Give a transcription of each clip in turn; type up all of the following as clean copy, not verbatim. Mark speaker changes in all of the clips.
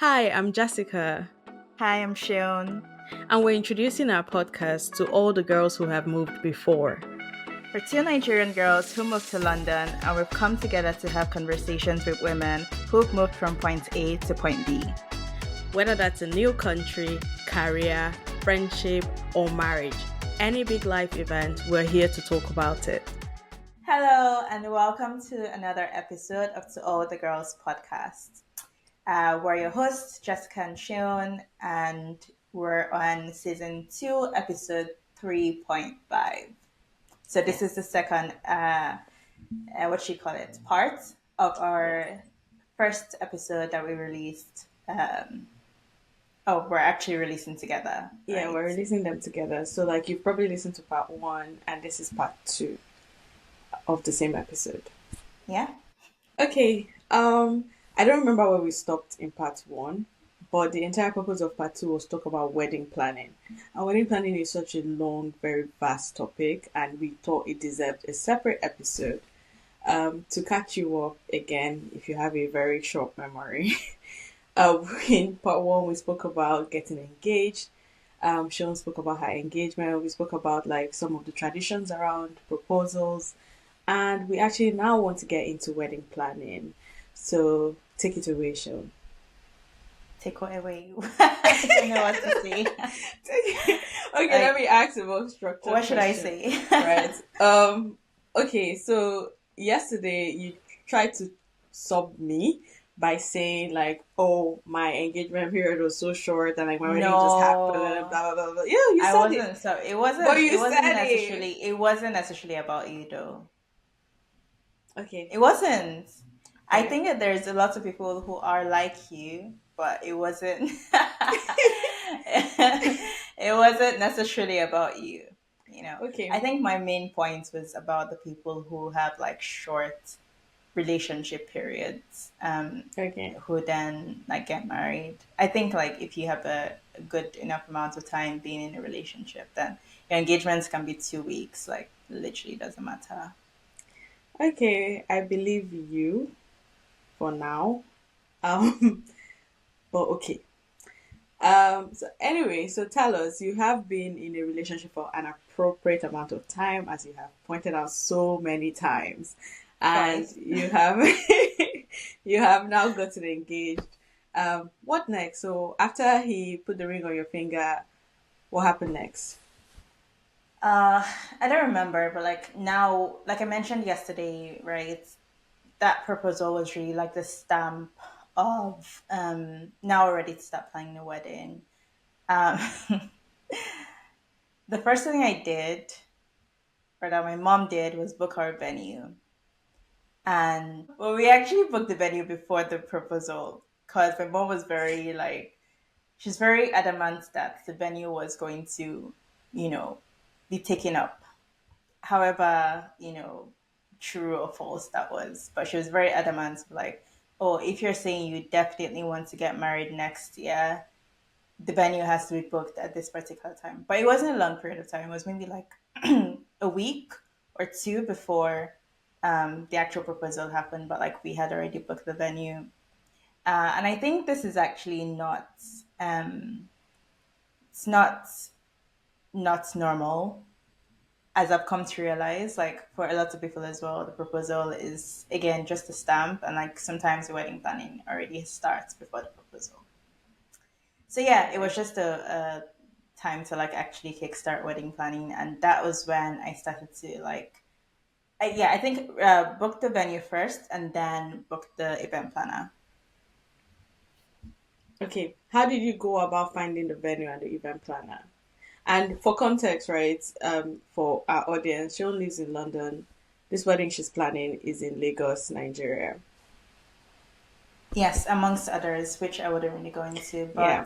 Speaker 1: Hi, I'm Jessica,
Speaker 2: Hi, I'm Seun.
Speaker 1: and we're introducing our podcast to all the girls who have moved before.
Speaker 2: We're two Nigerian girls who moved to London, and we've come together to have conversations with women who've moved from point A to point B.
Speaker 1: Whether that's a new country, career, friendship, or marriage, any big life event, we're here to talk about it.
Speaker 2: Hello, and welcome to another episode of To All the Girls podcast. We're your hosts, Jessica and Seun, and we're on season 2, episode 3.5. So this is the second, part of our first episode that we released. We're actually releasing together.
Speaker 1: Yeah,
Speaker 2: Right?
Speaker 1: we're releasing them together. So, like, you've probably listened to part 1, and this is part 2 of the same episode.
Speaker 2: Yeah.
Speaker 1: Okay, I don't remember where we stopped in part 1, but the entire purpose of part 2 was talk about wedding planning. And wedding planning is such a long, very vast topic, and we thought it deserved a separate episode. To catch you up again, if you have a very short memory, in part 1 we spoke about getting engaged. Sean spoke about her engagement. We spoke about like some of the traditions around proposals, and we actually now want to get into wedding planning. So take it away, Sean.
Speaker 2: Take it away. I don't know what to say.
Speaker 1: Okay, let me ask a more structured
Speaker 2: What should I
Speaker 1: question.
Speaker 2: say?
Speaker 1: Right. Okay, so yesterday you tried to sub me by saying like, "Oh, my engagement period was so short, and like my wedding just happened."
Speaker 2: No.
Speaker 1: Blah blah blah blah. Yeah, you
Speaker 2: I
Speaker 1: said
Speaker 2: wasn't
Speaker 1: it.
Speaker 2: so it wasn't
Speaker 1: But you
Speaker 2: it wasn't
Speaker 1: said
Speaker 2: necessarily it wasn't necessarily about you though.
Speaker 1: Okay.
Speaker 2: It wasn't. I
Speaker 1: Okay.
Speaker 2: think that there's a lot of people who are like you, but it wasn't it wasn't necessarily about you. I
Speaker 1: Okay.
Speaker 2: think my main point was about the people who have like short relationship periods,
Speaker 1: Okay.
Speaker 2: who then like get married. I think like if you have a good enough amount of time being in a relationship, then your engagements can be 2 weeks. Like literally doesn't matter.
Speaker 1: Okay. I believe you for now. Um. But okay. So anyway, so tell us, you have been in a relationship for an appropriate amount of time, as you have pointed out so many times, and
Speaker 2: Twice.
Speaker 1: you have you have now gotten engaged. What next? So after he put the ring on your finger, what happened next?
Speaker 2: I don't remember, but like now, like I mentioned yesterday, right? That proposal was really like the stamp of now we're ready to start planning the wedding. Um, the first thing I did, or that my mom did, was book our venue. And well, we actually booked the venue before the proposal because my mom was very like, she's very adamant that the venue was going to, you know, be taken up. However, true or false that was. But she was very adamant, like, oh, if you're saying you definitely want to get married next year, the venue has to be booked at this particular time. But it wasn't a long period of time. It was maybe like a week or two before the actual proposal happened. But like we had already booked the venue. And I think this is actually it's not normal, as I've come to realize, like for a lot of people as well, the proposal is again just a stamp, and like sometimes the wedding planning already starts before the proposal. So yeah, it was just a time to like actually kickstart wedding planning, and that was when I started to like, I think book the venue first, and then book the event planner.
Speaker 1: Okay, how did you go about finding the venue and the event planner? And for context, right, for our audience, she lives in London. This wedding she's planning is in Lagos, Nigeria.
Speaker 2: Yes, amongst others, which I wouldn't really go into,
Speaker 1: Yeah.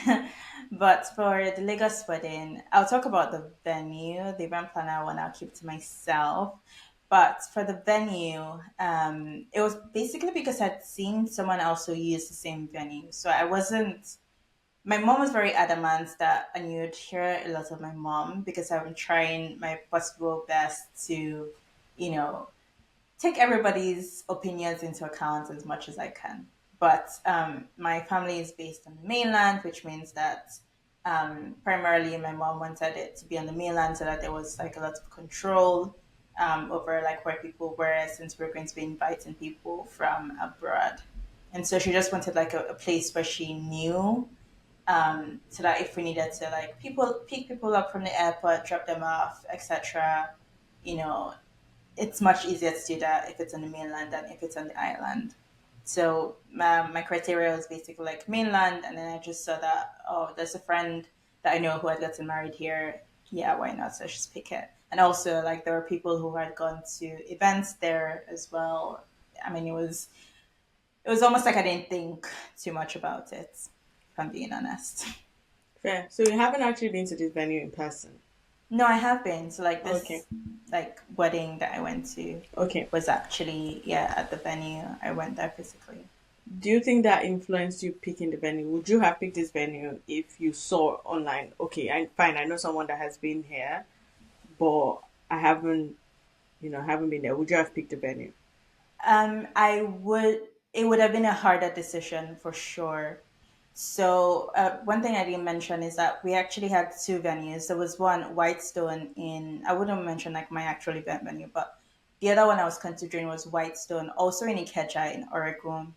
Speaker 2: but but for the Lagos wedding, I'll talk about the venue. The event planner one I'll keep to myself. But for the venue, it was basically because I'd seen someone else who used the same venue. So I wasn't. My mom was very adamant that, and you'd hear a lot of my mom because I'm trying my possible best to, you know, take everybody's opinions into account as much as I can. But my family is based on the mainland, which means that primarily my mom wanted it to be on the mainland so that there was like a lot of control over like where people were, since we're going to be inviting people from abroad. And so she just wanted like a place where she knew, so that if we needed to like people pick people up from the airport, drop them off, etc., you know, it's much easier to do that if it's on the mainland than if it's on the island. So my criteria was basically like mainland, and then I just saw that, oh, there's a friend that I know who had gotten married here. Yeah, why not? So I just pick it. And also, like, there were people who had gone to events there as well. I mean, it was almost like I didn't think too much about it, if I'm being honest.
Speaker 1: Fair. So you haven't actually been to this venue in person.
Speaker 2: No, I have been. So like
Speaker 1: Okay.
Speaker 2: this like wedding that I went to
Speaker 1: Okay.
Speaker 2: was actually, yeah, at the venue. I went there physically.
Speaker 1: Do you think that influenced you picking the venue? Would you have picked this venue if you saw online? Okay, fine. I know someone that has been here, but I haven't, haven't been there. Would you have picked the venue?
Speaker 2: I would. It would have been a harder decision for sure. So one thing I didn't mention is that we actually had two venues. There was one Whitestone in. I wouldn't mention like my actual event venue, but the other one I was considering was Whitestone, also in Ikeja in Oregon.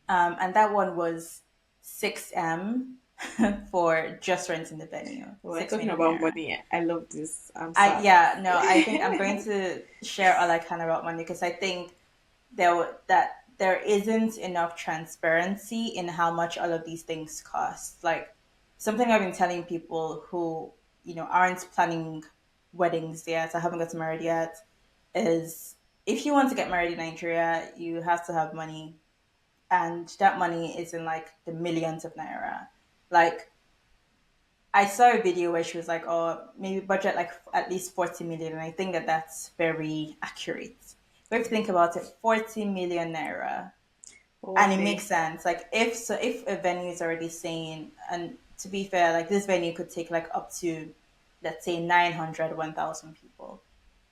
Speaker 2: And that one was 6M for just renting the venue,
Speaker 1: We're
Speaker 2: six
Speaker 1: talking
Speaker 2: million
Speaker 1: about
Speaker 2: naira.
Speaker 1: money. I love this. I'm
Speaker 2: I
Speaker 1: sad.
Speaker 2: Yeah, no, I think I'm going to share all I can about money because I think that there isn't enough transparency in how much all of these things cost. Like something I've been telling people who aren't planning weddings yet, I haven't got married yet, is if you want to get married in Nigeria, you have to have money, and that money is in like the millions of naira. Like I saw a video where she was like, "Oh, maybe budget like at least 40 million," and I think that that's very accurate. But if you think about it, 40 million naira,
Speaker 1: For
Speaker 2: and
Speaker 1: one
Speaker 2: it makes
Speaker 1: day.
Speaker 2: sense. Like if a venue is already saying, and to be fair, like this venue could take like up to, let's say, 900, 1,000 people.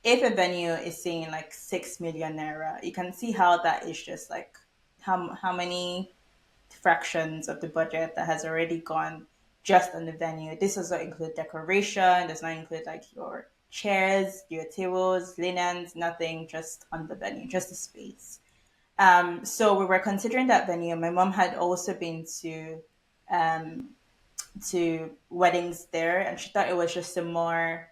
Speaker 2: If a venue is saying like 6 million naira, you can see how that is just like how many fractions of the budget that has already gone just on the venue. This does not include decoration, does not include like your chairs, your tables, linens, nothing, just on the venue, just the space. So we were considering that venue. My mom had also been to weddings there, and she thought it was just a more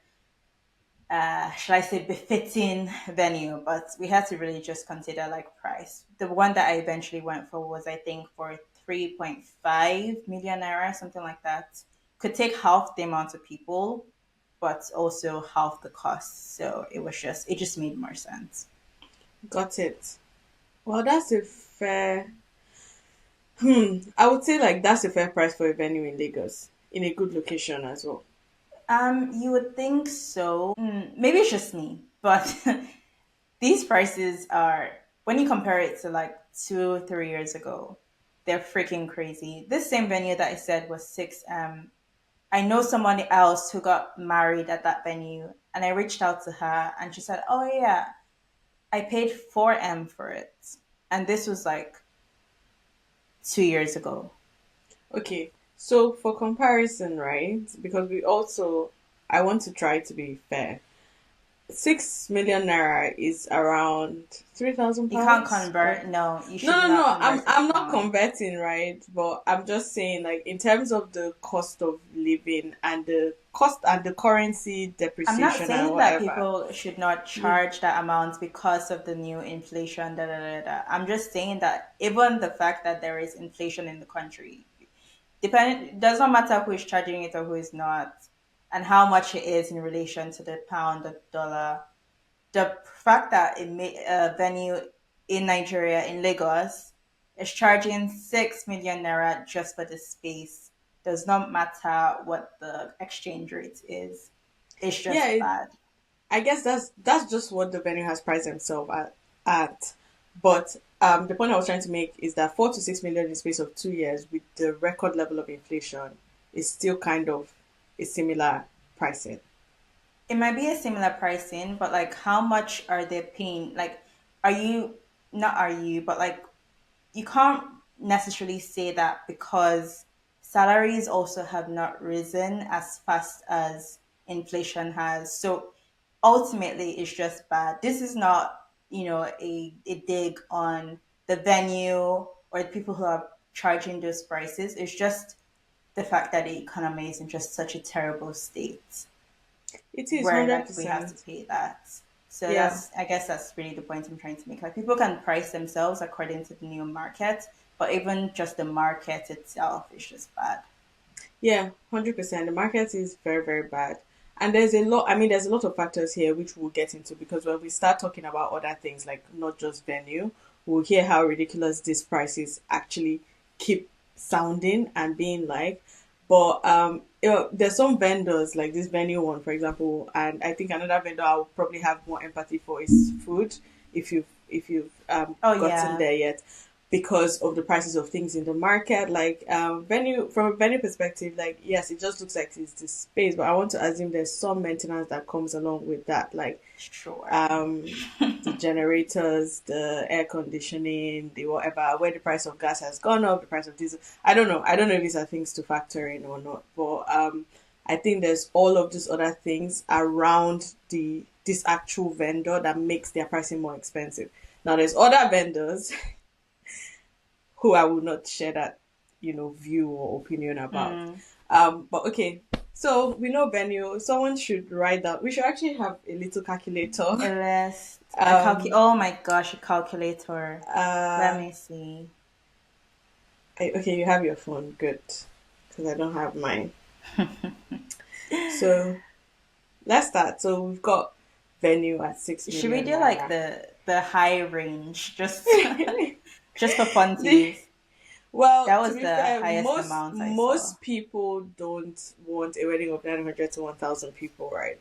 Speaker 2: should I say, befitting venue, but we had to really just consider like price. The one that I eventually went for was, I think, for 3.5 million naira, something like that. Could take half the amount of people, but also half the cost. So it just made more sense.
Speaker 1: Got it. Well, that's a fair. I would say like that's a fair price for a venue in Lagos in a good location as well.
Speaker 2: You would think so. Maybe it's just me, but these prices are, when you compare it to like 2, 3 years ago, they're freaking crazy. This same venue that I said was 6M. I know someone else who got married at that venue, and I reached out to her, and she said, "Oh yeah, I paid 4M for it," and this was like 2 years ago.
Speaker 1: Okay, so for comparison, right? Because I want to try to be fair. 6 million naira is around 3,000
Speaker 2: You can't
Speaker 1: pounds. Or
Speaker 2: convert. No, you
Speaker 1: no,
Speaker 2: should
Speaker 1: no,
Speaker 2: not
Speaker 1: no. I'm
Speaker 2: convert it to
Speaker 1: I'm not
Speaker 2: pound.
Speaker 1: converting, right? But I'm just saying, like, in terms of the cost of living and the cost and the currency
Speaker 2: I'm not
Speaker 1: depreciation and
Speaker 2: saying that
Speaker 1: whatever.
Speaker 2: people should not
Speaker 1: Mm.
Speaker 2: charge that amount because of the new inflation. Da, da, da, da. I'm just saying that even the fact that there is inflation in the country, it does not matter who is charging it or who is not, and how much it is in relation to the pound or dollar. The fact that a venue in Nigeria, in Lagos, is charging 6 million naira just for the space does not matter what the exchange rate is. It's
Speaker 1: Yeah,
Speaker 2: just bad.
Speaker 1: I guess that's just what the venue has priced themselves at. But the point I was trying to make is that 4 to 6 million in the space of 2 years with the record level of inflation is still kind of a similar pricing.
Speaker 2: It might be a similar pricing, but like how much are they paying? Like, are you, not are you, but like you can't necessarily say that because salaries also have not risen as fast as inflation has. So ultimately, it's just bad. This is not, a dig on the venue or the people who are charging those prices. It's just the fact that the economy is in just such a terrible state
Speaker 1: It is
Speaker 2: where
Speaker 1: hundred
Speaker 2: like we have to
Speaker 1: percent.
Speaker 2: pay that. So
Speaker 1: Yeah.
Speaker 2: I guess that's really the point I'm trying to make. Like people can price themselves according to the new market, but even just the market itself is just bad.
Speaker 1: Yeah, 100%. The market is very, very bad. And there's a lot, I mean, there's a lot of factors here which we'll get into because when we start talking about other things, like not just venue, we'll hear how ridiculous these prices actually keep sounding and being like. But there's some vendors like this venue one, for example, and I think another vendor I'll probably have more empathy for is food. If you've
Speaker 2: Oh
Speaker 1: gotten
Speaker 2: yeah.
Speaker 1: there yet, because of the prices of things in the market. Like venue from a venue perspective, like yes, it just looks like it's the space, but I want to assume there's some maintenance that comes along with that, like
Speaker 2: Sure.
Speaker 1: um the generators, the air conditioning, the whatever, where the price of gas has gone up, the price of diesel. I don't know if these are things to factor in or not, but I think there's all of these other things around the this actual vendor that makes their pricing more expensive. Now there's other vendors who I will not share that, view or opinion about.
Speaker 2: Mm.
Speaker 1: But okay, so we know venue. Someone should write down. We should actually have a little calculator.
Speaker 2: A list,
Speaker 1: Um,
Speaker 2: oh my gosh, a calculator. Let
Speaker 1: uh,
Speaker 2: me see.
Speaker 1: okay, you have your phone, good, because I don't have mine. So let's start. So we've got venue at six
Speaker 2: Should we
Speaker 1: million
Speaker 2: do like
Speaker 1: naira.
Speaker 2: the high range just just for
Speaker 1: The
Speaker 2: funsies?
Speaker 1: Well,
Speaker 2: That
Speaker 1: to
Speaker 2: was
Speaker 1: be
Speaker 2: the
Speaker 1: fair,
Speaker 2: highest
Speaker 1: most
Speaker 2: amount I saw.
Speaker 1: most people don't want a wedding of 900 to 1,000 people, right?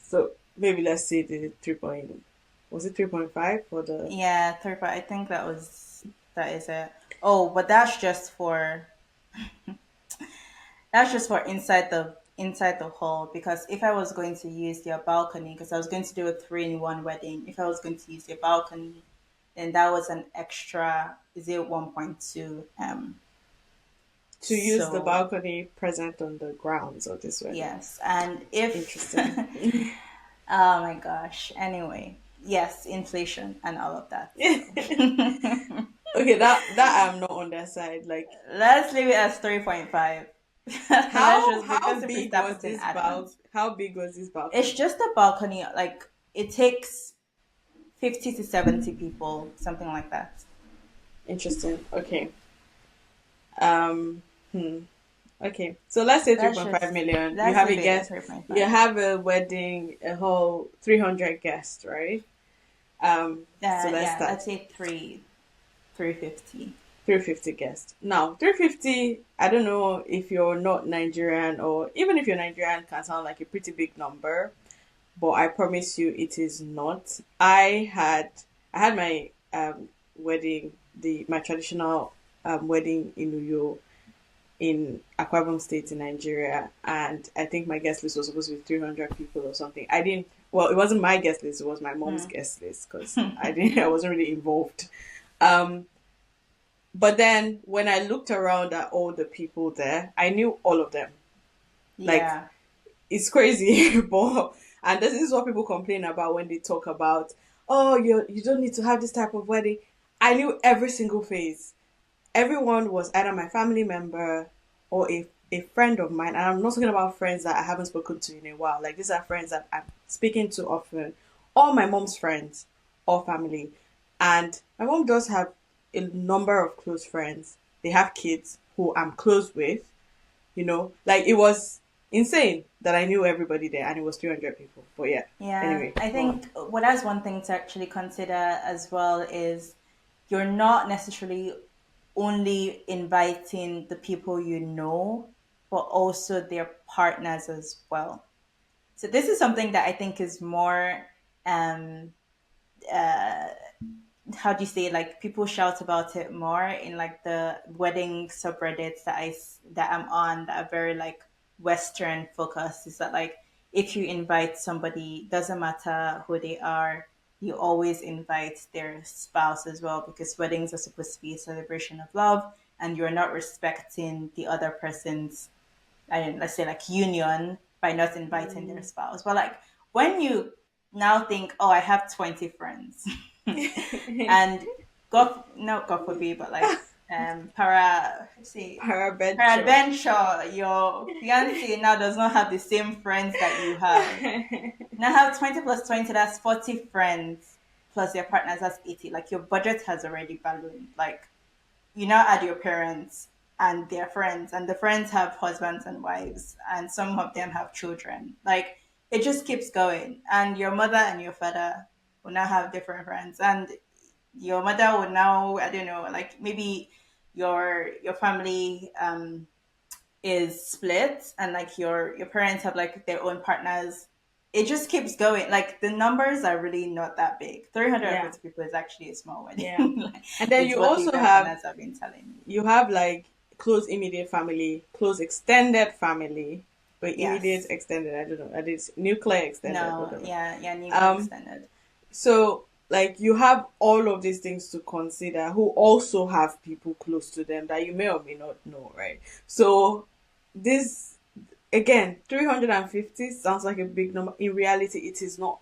Speaker 1: So maybe let's say the 3 point, was it 3.5 for the
Speaker 2: Yeah, third part. I think that is it. Oh, but that's just for inside the hall because if I was going to use their balcony, because I was going to do a 3-in-1 wedding, if I was going to use their balcony, then that was an extra 1.2
Speaker 1: to use the
Speaker 2: So
Speaker 1: balcony present on the grounds of this wedding?
Speaker 2: yes, and if
Speaker 1: Interesting.
Speaker 2: oh my gosh. Anyway, yes, inflation and all of that. So
Speaker 1: Okay, that I'm not on their side. Like,
Speaker 2: let's leave it as 3.5. Let's
Speaker 1: how
Speaker 2: just
Speaker 1: how
Speaker 2: because if we
Speaker 1: big
Speaker 2: start
Speaker 1: was
Speaker 2: putting
Speaker 1: this
Speaker 2: add-ons,
Speaker 1: how big was this
Speaker 2: it's
Speaker 1: balcony?
Speaker 2: just a balcony. Like it takes 50 to 70 people, something like that.
Speaker 1: Interesting. Okay. Um. Hmm. Okay, so let's say
Speaker 2: Let's
Speaker 1: 3.5
Speaker 2: just
Speaker 1: million. You
Speaker 2: let's
Speaker 1: have a
Speaker 2: leave it at
Speaker 1: guest, you
Speaker 2: 3.5.
Speaker 1: have a wedding, a whole 300 guests, right? So let's
Speaker 2: Yeah,
Speaker 1: start.
Speaker 2: let's say 350.
Speaker 1: 350 guests. Now, 350, I don't know if you're not Nigerian or even if you're Nigerian, can sound like a pretty big number, but I promise you it is not. I had my wedding, the my traditional wedding in Uyo in Akwa Ibom State in Nigeria, and I think my guest list was supposed to be 300 people or something. I didn't. Well, it wasn't my guest list; it was my mom's
Speaker 2: Hmm.
Speaker 1: guest list because I didn't. I wasn't really involved. Um, but then when I looked around at all the people there, I knew all of them. Like
Speaker 2: Yeah.
Speaker 1: it's crazy, but and this is what people complain about when they talk about, oh, you don't need to have this type of wedding. I knew every single face. Everyone was either my family member or a friend of mine. And I'm not talking about friends that I haven't spoken to in a while. Like these are friends that I'm speaking to often. All my mom's friends or family. And my mom does have a number of close friends. They have kids who I'm close with, Like it was insane that I knew everybody there and it was 300 people. But yeah,
Speaker 2: Yeah,
Speaker 1: anyway,
Speaker 2: I
Speaker 1: go on.
Speaker 2: think what that's one thing to actually consider as well is you're not necessarily only inviting the people you know, but also their partners as well. So this is something that I think is more um how do you say, like people shout about it more in like the wedding subreddits that I'm on that are very like Western focused. Is that like if you invite somebody, doesn't matter who they are, you always invite their spouse as well, because weddings are supposed to be a celebration of love, and you're not respecting the other person's, I don't, let's say, like, union by not inviting their
Speaker 1: Mm.
Speaker 2: spouse. But like, when you now think, oh, I have 20 friends, and God, not God forbid, but like, say,
Speaker 1: Paraventure.
Speaker 2: peradventure, your fiance now does not have the same friends that you have. Now have 20 plus 20, that's 40 friends, plus your partners, that's 80. Like, your budget has already ballooned. Like, you now add your parents and their friends, and the friends have husbands and wives, and some of them have children. Like, it just keeps going. And your mother and your father will now have different friends. And your mother would now, I don't know, like, maybe your family is split, and like your parents have like their own partners. It just keeps going. Like, the numbers are really not that big.
Speaker 1: Yeah,
Speaker 2: 350 people is actually a small wedding.
Speaker 1: yeah.
Speaker 2: Like,
Speaker 1: And then
Speaker 2: it's
Speaker 1: you
Speaker 2: what the
Speaker 1: also
Speaker 2: event
Speaker 1: have
Speaker 2: planners have been telling me.
Speaker 1: like close immediate family, close extended family, but immediate
Speaker 2: Yes.
Speaker 1: extended. I don't know. That is nuclear extended,
Speaker 2: No,
Speaker 1: whatever.
Speaker 2: yeah, yeah, nuclear
Speaker 1: Um,
Speaker 2: extended.
Speaker 1: so like you have all of these things to consider who also have people close to them that you may or may not know, right? So this again, 350 sounds like a big number. In reality, it is not.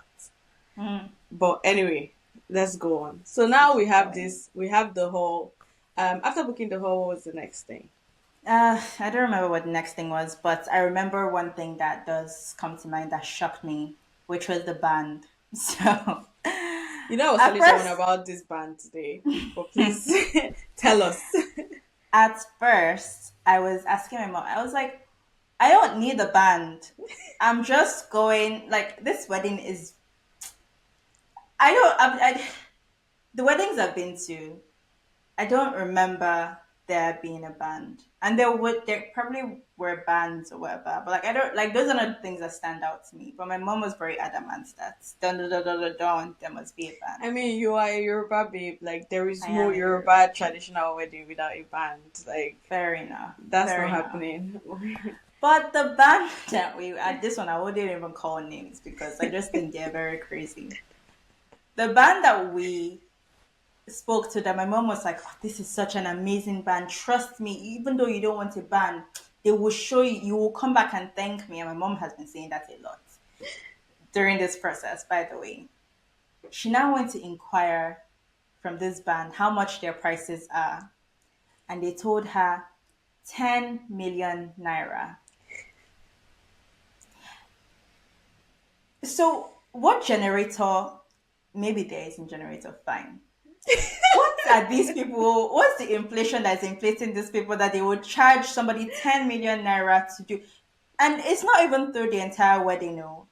Speaker 2: Mm,
Speaker 1: But anyway, let's go on. So
Speaker 2: we
Speaker 1: now we
Speaker 2: keep
Speaker 1: have
Speaker 2: going.
Speaker 1: this, we have the whole, after booking the hall, what was the next thing?
Speaker 2: I don't remember what the next thing was, but I remember one thing that does come to mind that shocked me, which was the band. So,
Speaker 1: You know, I was
Speaker 2: at
Speaker 1: telling someone
Speaker 2: first,
Speaker 1: about this band today, but please tell us.
Speaker 2: at first, I was asking my mom. I was like, I don't need a band. I'm just going. Like, this wedding is. I don't. The weddings I've been to, I don't remember there being a band, and there probably were bands or whatever. But like, I don't like, those are not the things that stand out to me. But my mom was very adamant that dun dun dun dun dun, dun there must be a band.
Speaker 1: I mean, you are a Yoruba babe. Like, there is
Speaker 2: I
Speaker 1: no
Speaker 2: am a Yoruba
Speaker 1: Yoruba
Speaker 2: babe.
Speaker 1: traditional wedding without a band. Like,
Speaker 2: Fair enough.
Speaker 1: that's
Speaker 2: Fair
Speaker 1: not
Speaker 2: enough.
Speaker 1: happening.
Speaker 2: But the band that we at this one, I wouldn't even call names because I just think they're very crazy. The band that we spoke to, that my mom was like, oh, this is such an amazing band. Trust me, even though you don't want a band, they will show you, you will come back and thank me. And my mom has been saying that a lot during this process, by the way. She now went to inquire from this band how much their prices are. And they told her 10 million naira. So, what generator? Maybe there isn't generator, fine. What are these people? What's the inflation that's inflating these people that they would charge somebody 10 million naira to do? And it's not even through the entire wedding, no,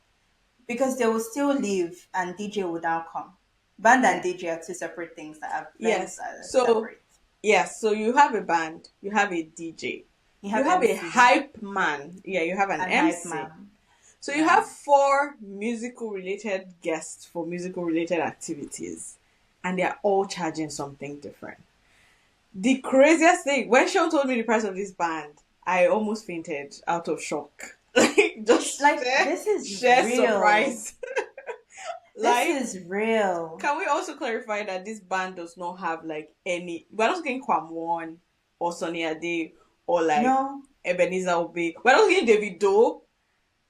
Speaker 2: because they will still leave and DJ will now come. Band and
Speaker 1: Yeah.
Speaker 2: DJ are two separate things that are events
Speaker 1: Yes.
Speaker 2: are
Speaker 1: So,
Speaker 2: separate.
Speaker 1: yes. So you have a band, you have a DJ,
Speaker 2: You
Speaker 1: you
Speaker 2: have
Speaker 1: have a
Speaker 2: MC
Speaker 1: hype man. Yeah, you have an
Speaker 2: and hype
Speaker 1: MC.
Speaker 2: man.
Speaker 1: So you
Speaker 2: Yeah.
Speaker 1: have four musical related guests for musical related activities, and they're all charging something different. The craziest thing, when Sean told me the price of this band, I almost fainted out of shock. Like, just
Speaker 2: Like, this is
Speaker 1: share
Speaker 2: real.
Speaker 1: surprise.
Speaker 2: This
Speaker 1: Like,
Speaker 2: is real.
Speaker 1: can we also clarify that this band does not have like any? We're not getting Kwamwon or Sonny Ade or like
Speaker 2: No,
Speaker 1: Ebenezer Obey. We're not getting Davido.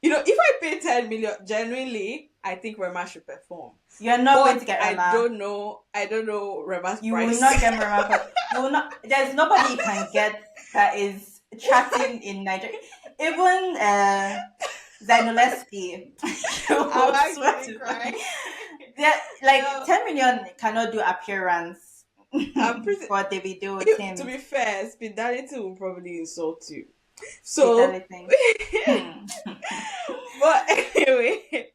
Speaker 1: You know, if I pay 10 million, genuinely, I think Rema should perform.
Speaker 2: you're not going to
Speaker 1: But
Speaker 2: get
Speaker 1: I
Speaker 2: Rama.
Speaker 1: don't know. I don't know Rema's
Speaker 2: You will
Speaker 1: price.
Speaker 2: not get Rama. You will not. There's nobody you can get that is chatting in Nigeria. Even Zainoleski, you
Speaker 1: I'm
Speaker 2: will swear
Speaker 1: actually
Speaker 2: to
Speaker 1: crying.
Speaker 2: God. Like,
Speaker 1: No,
Speaker 2: 10 million cannot do appearance
Speaker 1: I'm pretty.
Speaker 2: for Davido
Speaker 1: To
Speaker 2: Tim's
Speaker 1: be fair, Spinality will probably insult you. So,
Speaker 2: hospitality. Hmm.
Speaker 1: but anyway,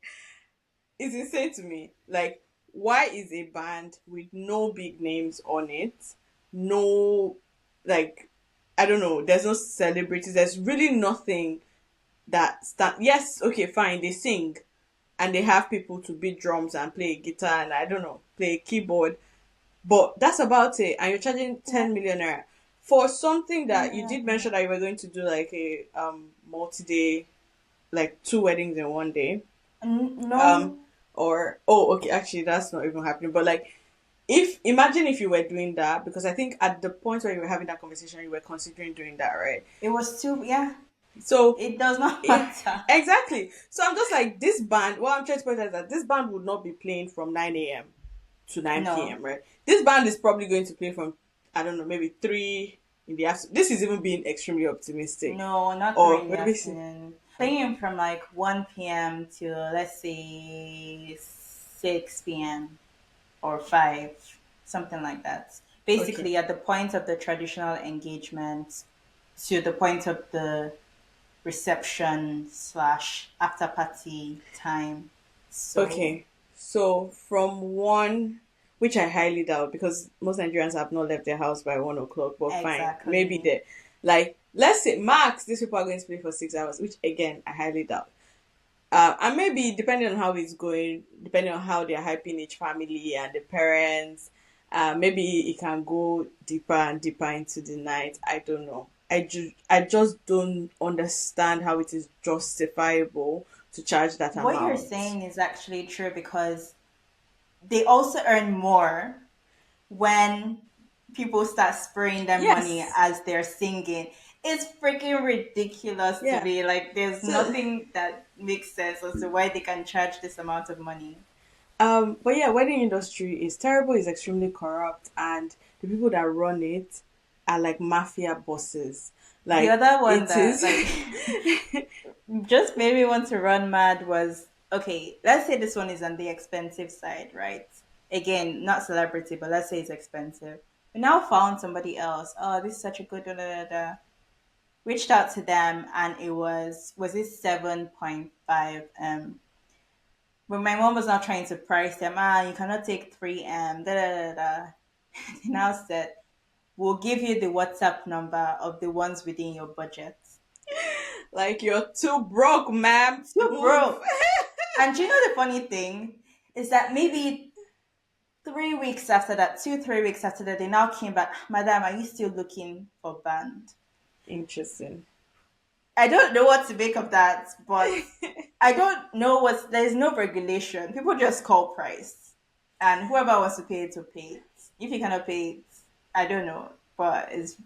Speaker 1: it's insane to me. Like, why is a band with no big names on it, no, like, I don't know, there's no celebrities, there's really nothing that stand. Yes, okay, fine, they sing and they have people to beat drums and play guitar and I don't know, play keyboard, but that's about it. And you're charging
Speaker 2: Yeah,
Speaker 1: 10 million naira for something
Speaker 2: 10
Speaker 1: that you
Speaker 2: million.
Speaker 1: did mention that you were going to do like a multi day, like two weddings in one day.
Speaker 2: No,
Speaker 1: Or oh, okay, actually that's not even happening. But like, if imagine if you were doing that, because I think at the point where you were having that conversation, you were considering doing that, right?
Speaker 2: It was too, yeah,
Speaker 1: So
Speaker 2: it does not
Speaker 1: it,
Speaker 2: matter.
Speaker 1: exactly. So I'm just like, this band. What I'm trying to point out is that this band would not be playing from 9 a.m. to 9
Speaker 2: No,
Speaker 1: p.m. Right? This band is probably going to play from, I don't know, maybe 3 in the afternoon. This is even being extremely optimistic,
Speaker 2: no, not three
Speaker 1: or
Speaker 2: in the
Speaker 1: maybe
Speaker 2: afternoon. Playing from like 1 p.m. to let's say 6 p.m. or 5, something like that.
Speaker 1: okay,
Speaker 2: Basically, at the point of the traditional engagement to the point of the reception slash after party time. So,
Speaker 1: okay. So from one, which I highly doubt because most Nigerians have not left their house by 1 o'clock. But fine, maybe
Speaker 2: exactly.
Speaker 1: they, like, let's say max these people are going to play for 6 hours, which again I highly doubt. And maybe depending on how it's going, depending on how they're hyping each family and the parents, maybe it can go deeper and deeper into the night. I don't know. I just don't understand how it is justifiable to charge that
Speaker 2: What you're
Speaker 1: amount.
Speaker 2: saying is actually true because they also earn more when people start spraying them money
Speaker 1: Yes.
Speaker 2: as they're singing. It's freaking ridiculous to
Speaker 1: Yeah.
Speaker 2: me. Like, there's
Speaker 1: So,
Speaker 2: nothing that makes sense as to why they can charge this amount of money.
Speaker 1: but yeah, wedding industry is terrible. Is extremely corrupt, and the people that run it are like mafia bosses.
Speaker 2: The
Speaker 1: Like
Speaker 2: other one
Speaker 1: it
Speaker 2: that,
Speaker 1: is.
Speaker 2: like, just made me want to run mad was okay, let's say this one is on the expensive side, right? Again, not celebrity, but let's say it's expensive. We now found somebody else. Oh, this is such a good da, da, da, da. Reached out to them and it was it 7.5 when my mom was now trying to price them, you cannot take 3 da da da da. They now said, we'll give you the WhatsApp number of the ones within your budget.
Speaker 1: Like, you're too broke, ma'am.
Speaker 2: So
Speaker 1: Move.
Speaker 2: broke. And do you know the funny thing is that maybe 3 weeks after that, 2, 3 weeks after that, they now came back. Madam, are you still looking for band?
Speaker 1: Interesting.
Speaker 2: I don't know what to make of that, but I don't know what. There's no regulation. People just call price, and whoever wants to pay it will pay it. If you cannot pay it, I don't know, but it's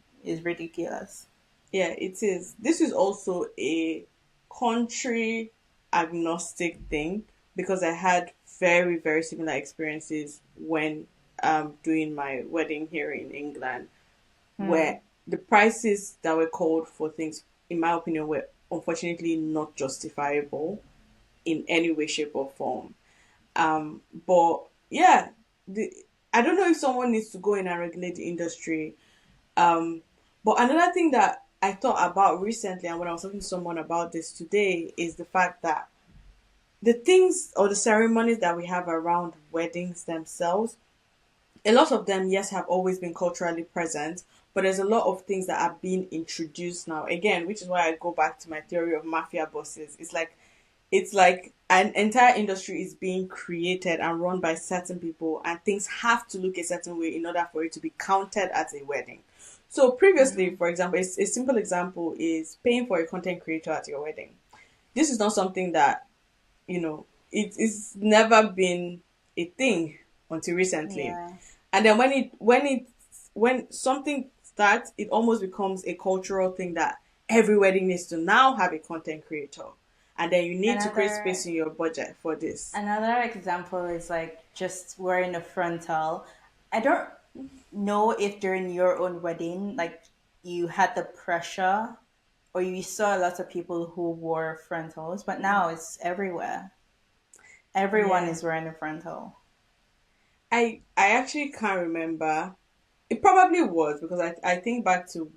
Speaker 2: ridiculous.
Speaker 1: Yeah, it is. This is also a country agnostic thing because I had very, very similar experiences when doing my wedding here in England,
Speaker 2: Hmm.
Speaker 1: where the prices that were called for things, in my opinion, were unfortunately not justifiable in any way, shape, or form. But yeah, the I don't know if someone needs to go in and regulate the industry. Um, but another thing that I thought about recently, and when I was talking to someone about this today, is the fact that the things or the ceremonies that we have around weddings themselves, a lot of them, yes, have always been culturally present, but there's a lot of things that are being introduced now. Again, which is why I go back to my theory of mafia bosses. It's like an entire industry is being created and run by certain people, and things have to look a certain way in order for it to be counted as a wedding. So previously,
Speaker 2: Hmm.
Speaker 1: for example, a simple example is paying for a content creator at your wedding. This is not something that, it's never been a thing until recently.
Speaker 2: Yeah.
Speaker 1: And then when something starts, it almost becomes a cultural thing that every wedding needs to now have a content creator. And then you need to create space
Speaker 2: Another
Speaker 1: in your budget for this.
Speaker 2: another example is like just wearing a frontal. I don't know if during your own wedding, like you had the pressure or you saw a lot of people who wore frontals, but now it's everywhere. Everyone
Speaker 1: Yeah.
Speaker 2: is wearing a frontal.
Speaker 1: I actually can't remember. It probably was because I think back to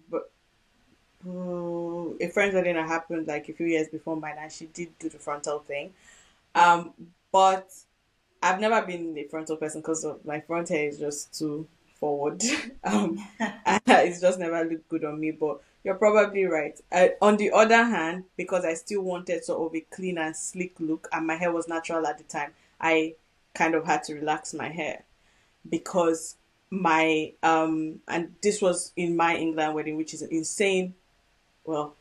Speaker 1: a friend's wedding that happened like a few years before mine, and she did do the frontal thing. Um, but I've never been a frontal person because of my front hair is just too forward. And it's just never looked good on me. But you're probably right. On the other hand, because I still wanted sort of a clean and sleek look, and my hair was natural at the time, I kind of had to relax my hair because my and this was in my England wedding, which is insane. Well,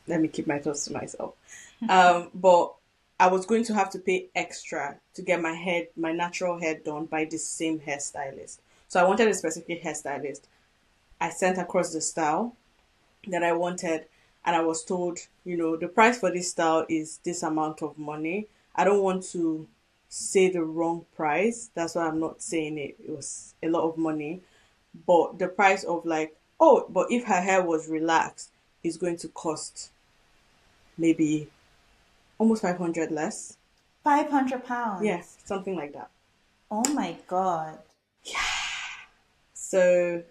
Speaker 1: let me keep my thoughts to myself. But I was going to have to pay extra to get my natural hair done by the same hairstylist. So I wanted a specific hairstylist. I sent across the style that I wanted, and I was told, the price for this style is this amount of money. I don't want to say the wrong price. That's why I'm not saying it. It was a lot of money. But the price of like, oh, but if her hair was relaxed, it's going to cost maybe almost 500 less.
Speaker 2: 500
Speaker 1: Yeah,
Speaker 2: pounds.
Speaker 1: something like that.
Speaker 2: Oh my God.
Speaker 1: So,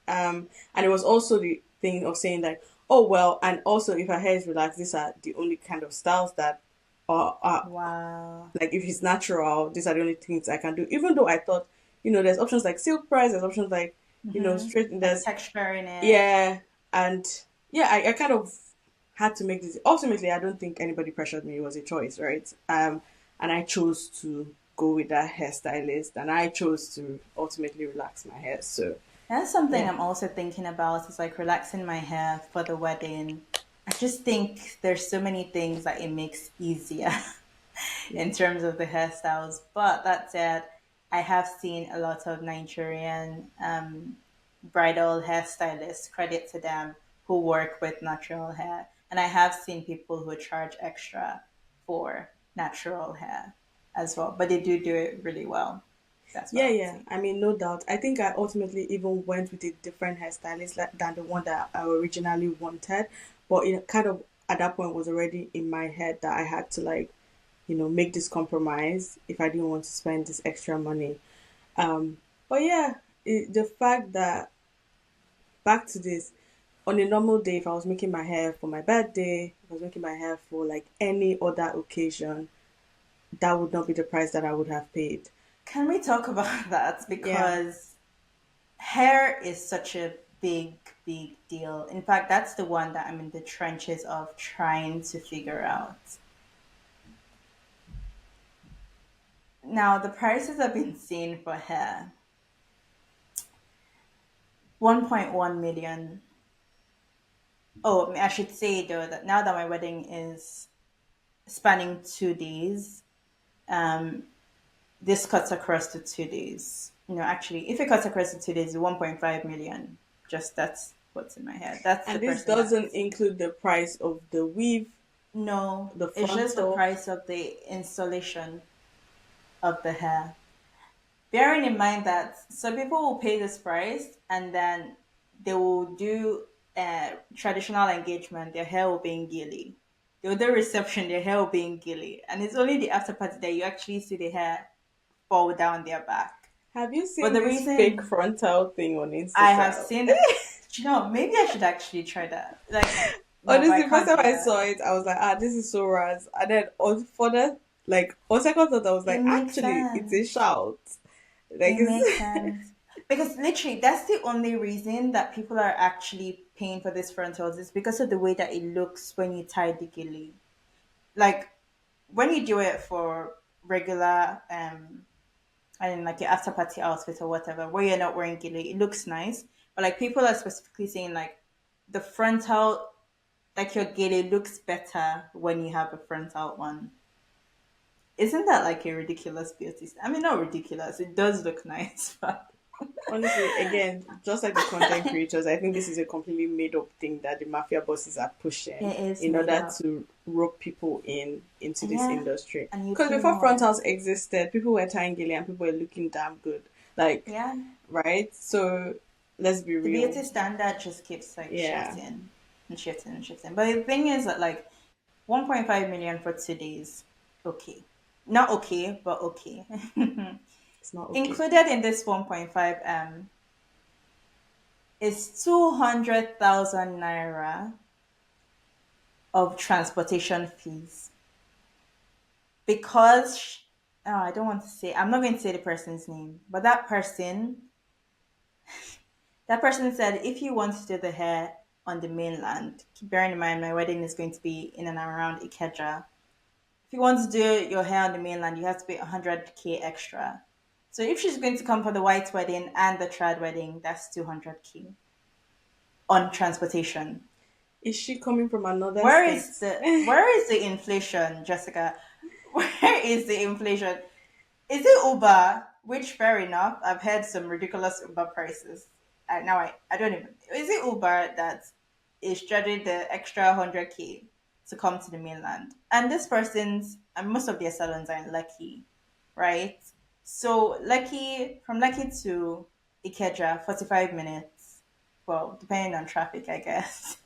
Speaker 1: and it was also the thing of saying like, oh well, and also if her hair is relaxed, these are the only kind of styles that are
Speaker 2: Wow.
Speaker 1: like if it's natural, these are the only things I can do. Even though I thought, there's options like silk press, there's options like,
Speaker 2: Mm-hmm.
Speaker 1: straight,
Speaker 2: Like
Speaker 1: there's
Speaker 2: texture in it.
Speaker 1: yeah, and yeah, I kind of had to make this. Ultimately, I don't think anybody pressured me. It was a choice, right? And I chose to go with that hairstylist, and I chose to ultimately relax my hair. So
Speaker 2: That's something
Speaker 1: yeah,
Speaker 2: I'm also thinking about is like relaxing my hair for the wedding. I just think there's so many things that it makes easier
Speaker 1: yeah,
Speaker 2: in terms of the hairstyles. But that said, I have seen a lot of Nigerian bridal hairstylists, credit to them, who work with natural hair. And I have seen people who charge extra for natural hair as well, but they do it really well. That's what
Speaker 1: yeah,
Speaker 2: I've
Speaker 1: yeah.
Speaker 2: seen.
Speaker 1: I mean, no doubt. I think I ultimately even went with a different hairstylist than the one that I originally wanted. But it kind of at that point was already in my head that I had to like, make this compromise if I didn't want to spend this extra money. But yeah, the fact that back to this, on a normal day, if I was making my hair for my birthday, if I was making my hair for like any other occasion, that would not be the price that I would have paid.
Speaker 2: Can we talk about that?
Speaker 1: Yeah.
Speaker 2: Because hair is such a big deal. In fact, that's the one that I'm in the trenches of trying to figure out. Now, the prices I've been seeing for hair 1.1 million. Oh, I should say though that now that my wedding is spanning 2 days, um, this cuts across the 2 days. Actually, if it cuts across the 2 days, it's 1.5 million. Just that's what's in my head. That's the
Speaker 1: And this
Speaker 2: person
Speaker 1: doesn't
Speaker 2: that's
Speaker 1: include the price of the weave,
Speaker 2: no,
Speaker 1: the
Speaker 2: it's just the
Speaker 1: frontal.
Speaker 2: price of the installation of the hair. Bearing in mind that some people will pay this price and then they will do traditional engagement, their hair will be in gilly. They will do reception, their hair will be in gilly. And it's only the after party that you actually see the hair fall down their back.
Speaker 1: Have you
Speaker 2: But
Speaker 1: seen
Speaker 2: the
Speaker 1: this fake
Speaker 2: reason
Speaker 1: frontal thing on
Speaker 2: I have
Speaker 1: Instagram?
Speaker 2: seen, maybe I should actually try that. Like, no, but I
Speaker 1: Honestly, first
Speaker 2: can't
Speaker 1: time
Speaker 2: do
Speaker 1: I
Speaker 2: that.
Speaker 1: saw it, I was like, this is so ras. And then on for that, like on second thought, I was
Speaker 2: It
Speaker 1: like,
Speaker 2: makes
Speaker 1: actually, it's a
Speaker 2: sense.
Speaker 1: shout. Like
Speaker 2: It makes
Speaker 1: it's
Speaker 2: sense. Because literally, that's the only reason that people are actually paying for this frontals is because of the way that it looks when you tie the gilly. Like when you do it for regular, I mean, like your after party outfit or whatever, where you're not wearing gilly, it looks nice. But like people are specifically saying like the frontal, like your gilly looks better when you have a frontal one. Isn't that like a ridiculous beauty? I mean, not ridiculous. It does look nice, but
Speaker 1: honestly, again, just like the content creators, I think this is a completely made up thing that the mafia bosses are pushing
Speaker 2: it is
Speaker 1: in
Speaker 2: made
Speaker 1: order
Speaker 2: up.
Speaker 1: to rope people in into this
Speaker 2: Yeah,
Speaker 1: industry.
Speaker 2: and you
Speaker 1: Because
Speaker 2: pay
Speaker 1: before
Speaker 2: more.
Speaker 1: frontals existed, people were tying gilly and people were looking damn good. Like,
Speaker 2: Yeah,
Speaker 1: right? So let's be
Speaker 2: the
Speaker 1: real.
Speaker 2: beauty standard just keeps like
Speaker 1: Yeah.
Speaker 2: shifting and shifting and shifting. But the thing is that like 1.5 million for 2 days, okay, not okay, but okay.
Speaker 1: It's not okay.
Speaker 2: Included in this 1.5 is 200,000 naira of transportation fees because oh, I don't want to say. I'm not going to say the person's name, but that person said if you want to do the hair on the mainland, keep bearing in mind my wedding is going to be in and around Ikeja. If you want to do your hair on the mainland, you have to pay 100K extra. So if she's going to come for the white wedding and the trad wedding, that's 200K on transportation.
Speaker 1: Is she coming from another
Speaker 2: Where
Speaker 1: state?
Speaker 2: is the where is the inflation, Jessica? Where is the inflation? Is it Uber? Which fair enough. I've heard some ridiculous Uber prices. Now I don't even. Is it Uber that is charging the extra 100K to come to the mainland? And this person's and most of their salons are in Lucky, right? So Lucky from Lucky to Ikeja, 45 minutes. Well, depending on traffic, I guess.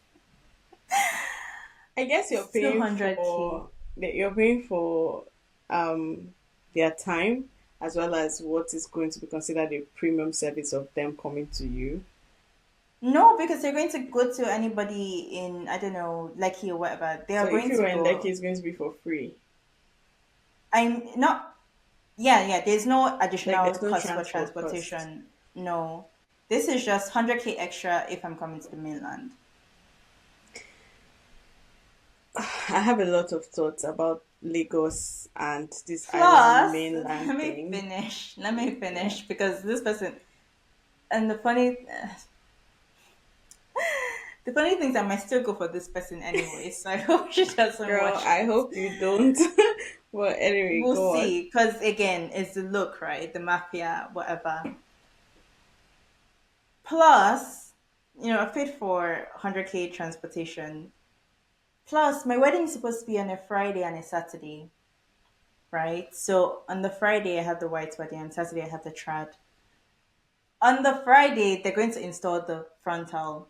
Speaker 1: I guess you're
Speaker 2: Still
Speaker 1: paying
Speaker 2: 100K.
Speaker 1: for you're paying for um their time as well as what is going to be considered a premium service of them coming to you.
Speaker 2: No, because they're going to go to anybody in, I don't know, Lekki or whatever. They
Speaker 1: So
Speaker 2: are
Speaker 1: if
Speaker 2: going
Speaker 1: you
Speaker 2: to
Speaker 1: were in Lekki,
Speaker 2: go.
Speaker 1: it's going to be for free.
Speaker 2: I'm not, yeah, yeah, there's no
Speaker 1: Like
Speaker 2: additional
Speaker 1: there's no
Speaker 2: cost for
Speaker 1: transport cost.
Speaker 2: transportation. No. This is just 100K extra if I'm coming to the mainland.
Speaker 1: I have a lot of thoughts about Lagos and this island
Speaker 2: Plus,
Speaker 1: mainland thing.
Speaker 2: let me
Speaker 1: Yeah.
Speaker 2: finish because this person, and the funny thing is I might still go for this person anyway, so I hope she doesn't
Speaker 1: Girl,
Speaker 2: watch
Speaker 1: I
Speaker 2: this.
Speaker 1: hope you don't. Well, anyway,
Speaker 2: We'll
Speaker 1: go on.
Speaker 2: see, because again, it's the look, right? The mafia, whatever. Plus, I paid for 100K transportation. Plus, my wedding is supposed to be on a Friday and a Saturday, right? So on the Friday, I have the white wedding, on Saturday, I have the trad. On the Friday, they're going to install the frontal.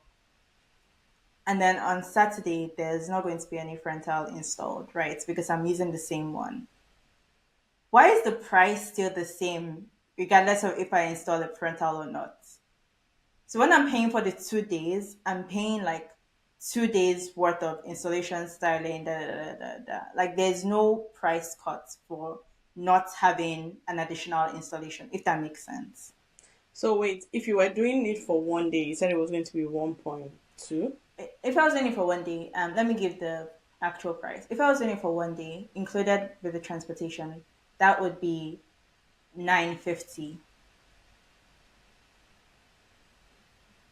Speaker 2: And then on Saturday, there's not going to be any frontal installed, right? Because I'm using the same one. Why is the price still the same, regardless of if I install the frontal or not? So when I'm paying for the 2 days, I'm paying like 2 days worth of installation, styling, da, da, da, da, da. Like there's no price cut for not having an additional installation, if that makes sense.
Speaker 1: So wait, if you were doing it for one day, you said it was going to be 1.2.
Speaker 2: If I was doing it for one day, let me give the actual price. If I was doing it for one day, included with the transportation, that would be 950.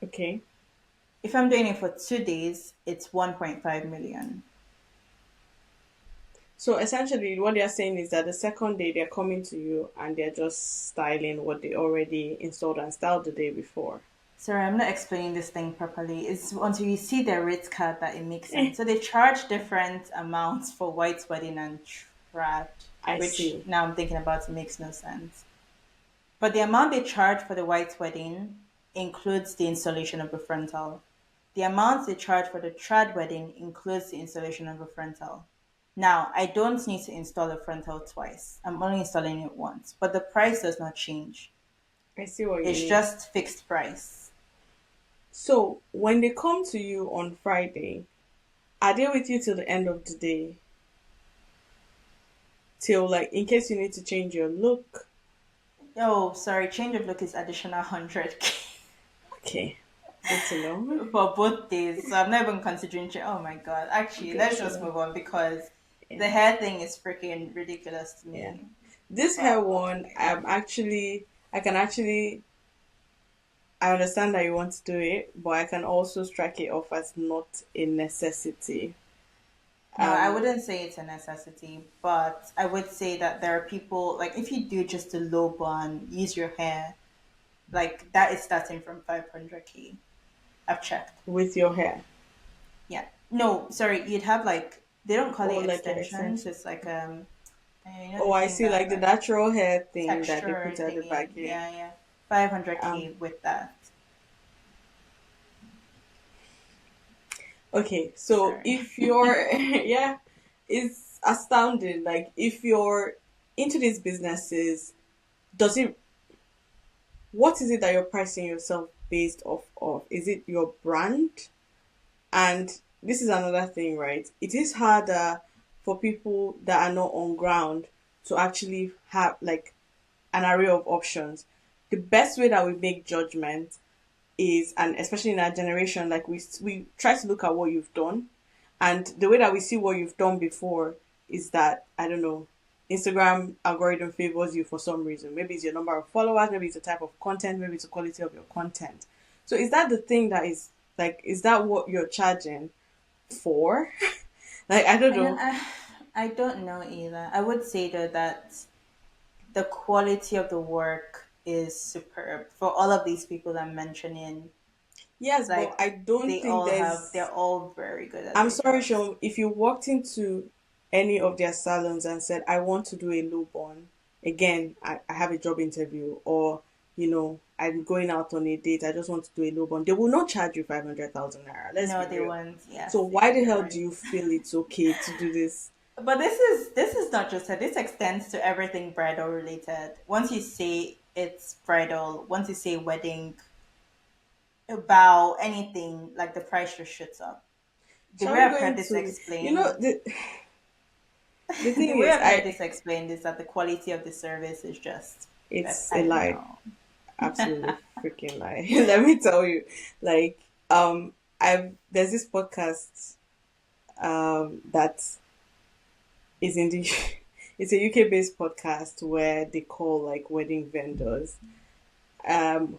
Speaker 1: Okay.
Speaker 2: If I'm doing it for 2 days, it's 1.5 million.
Speaker 1: So essentially, what they're saying is that the second day they're coming to you and they're just styling what they already installed and styled the day before.
Speaker 2: Sorry, I'm not explaining this thing properly. It's until you see the rate card that it makes
Speaker 1: Eh,
Speaker 2: sense. So they charge different amounts for white wedding and trad,
Speaker 1: I
Speaker 2: which
Speaker 1: see.
Speaker 2: now I'm thinking about it makes no sense. But the amount they charge for the white wedding includes the installation of the frontal. The amount they charge for the trad wedding includes the installation of the frontal. Now, I don't need to install a frontal twice. I'm only installing it once, but the price does not change.
Speaker 1: I see what you
Speaker 2: It's
Speaker 1: mean.
Speaker 2: just fixed price.
Speaker 1: So when they come to you on Friday, are they with you till the end of the day? Till like in case you need to change your look.
Speaker 2: Oh, sorry, change of look is additional 100K
Speaker 1: Okay. Good to know.
Speaker 2: for both days. So I'm not even considering Oh my god. Actually,
Speaker 1: Good
Speaker 2: let's
Speaker 1: to
Speaker 2: just
Speaker 1: know.
Speaker 2: move on because
Speaker 1: Yeah.
Speaker 2: the hair thing is freaking ridiculous to
Speaker 1: Yeah.
Speaker 2: me.
Speaker 1: This hair
Speaker 2: But
Speaker 1: one,
Speaker 2: okay.
Speaker 1: I can actually I understand that you want to do it, but I can also strike it off as not a necessity.
Speaker 2: No, I
Speaker 1: Um,
Speaker 2: wouldn't say it's a necessity, but I would say that there are people like if you do just a low bun, use your hair, like that is starting from 500K. I've checked.
Speaker 1: with your hair
Speaker 2: Yeah. No, sorry, you'd have like they don't call
Speaker 1: or
Speaker 2: it
Speaker 1: like your
Speaker 2: extensions.
Speaker 1: extension.
Speaker 2: It's like
Speaker 1: Oh,
Speaker 2: the
Speaker 1: I
Speaker 2: thing
Speaker 1: see, like
Speaker 2: that
Speaker 1: the
Speaker 2: like
Speaker 1: natural hair thing that they put
Speaker 2: texture
Speaker 1: at the
Speaker 2: thingy.
Speaker 1: back here.
Speaker 2: Yeah, yeah. 500K
Speaker 1: Um,
Speaker 2: with that.
Speaker 1: okay, so
Speaker 2: Sorry.
Speaker 1: if you're, yeah, it's astounding. Like, if you're into these businesses, does it, what is it that you're pricing yourself based off of? Is it your brand? And this is another thing, right? It is harder for people that are not on ground to actually have like an array of options. The best way that we make judgment is, and especially in our generation, like we try to look at what you've done, and the way that we see what you've done before is that, I don't know, Instagram algorithm favors you for some reason. Maybe it's your number of followers, maybe it's the type of content, maybe it's the quality of your content. So is that the thing that is like, is that what you're charging for? Like, I don't
Speaker 2: I don't
Speaker 1: know.
Speaker 2: I, I don't know either. I would say though that the quality of the work is superb for all of these people I'm mentioning.
Speaker 1: Yes, but
Speaker 2: Like
Speaker 1: I don't think
Speaker 2: they're
Speaker 1: there's.
Speaker 2: all very good at
Speaker 1: I'm
Speaker 2: their
Speaker 1: sorry,
Speaker 2: jobs.
Speaker 1: Sean, if you walked into any of their salons and said, I want to do a low bond, again, I have a job interview, or, I'm going out on a date, I just want to do a low bond, they will not charge you 500,000 naira. Let's
Speaker 2: No,
Speaker 1: be
Speaker 2: they
Speaker 1: real.
Speaker 2: won't.
Speaker 1: So,
Speaker 2: Yes,
Speaker 1: why the
Speaker 2: you're
Speaker 1: hell do
Speaker 2: right.
Speaker 1: you feel it's okay to do this?
Speaker 2: But this is not just that. This extends to everything bridal related. Once you say it's bridal, once you say wedding, about anything, like the price just shoots up. The
Speaker 1: Shall
Speaker 2: way
Speaker 1: we
Speaker 2: I've
Speaker 1: go
Speaker 2: heard this
Speaker 1: into,
Speaker 2: explained,
Speaker 1: the
Speaker 2: the
Speaker 1: thing
Speaker 2: way
Speaker 1: is,
Speaker 2: I've heard
Speaker 1: I
Speaker 2: this explained is that the quality of the service is just,
Speaker 1: it's
Speaker 2: I
Speaker 1: a
Speaker 2: don't
Speaker 1: lie.
Speaker 2: know.
Speaker 1: Absolutely freaking lie. Let me tell you. Like, there's this podcast that is in the it's a UK based podcast where they call like wedding vendors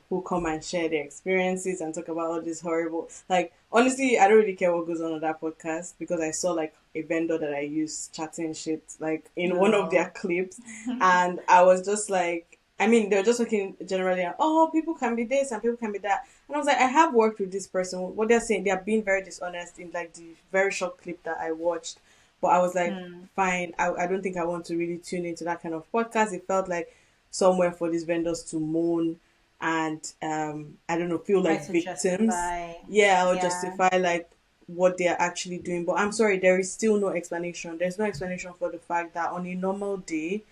Speaker 1: who come and share their experiences and talk about all this horrible, like, honestly, I don't really care what goes on that podcast because I saw like a vendor that I use chatting shit like in one of their
Speaker 2: No.
Speaker 1: clips, and I was just like, I mean, they were just talking generally, oh, people can be this and people can be that, and I was like, I have worked with this person. What they're saying, they're being very dishonest in like the very short clip that I watched, but I was like,
Speaker 2: Hmm.
Speaker 1: fine. I don't think I want to really tune into that kind of podcast. It felt like somewhere for these vendors to moan and I don't know, feel
Speaker 2: Try
Speaker 1: like
Speaker 2: to
Speaker 1: victims.
Speaker 2: justify.
Speaker 1: Yeah, or
Speaker 2: Yeah.
Speaker 1: justify like what they're actually doing. But I'm sorry, there is still no explanation. There's no explanation for the fact that on a normal day,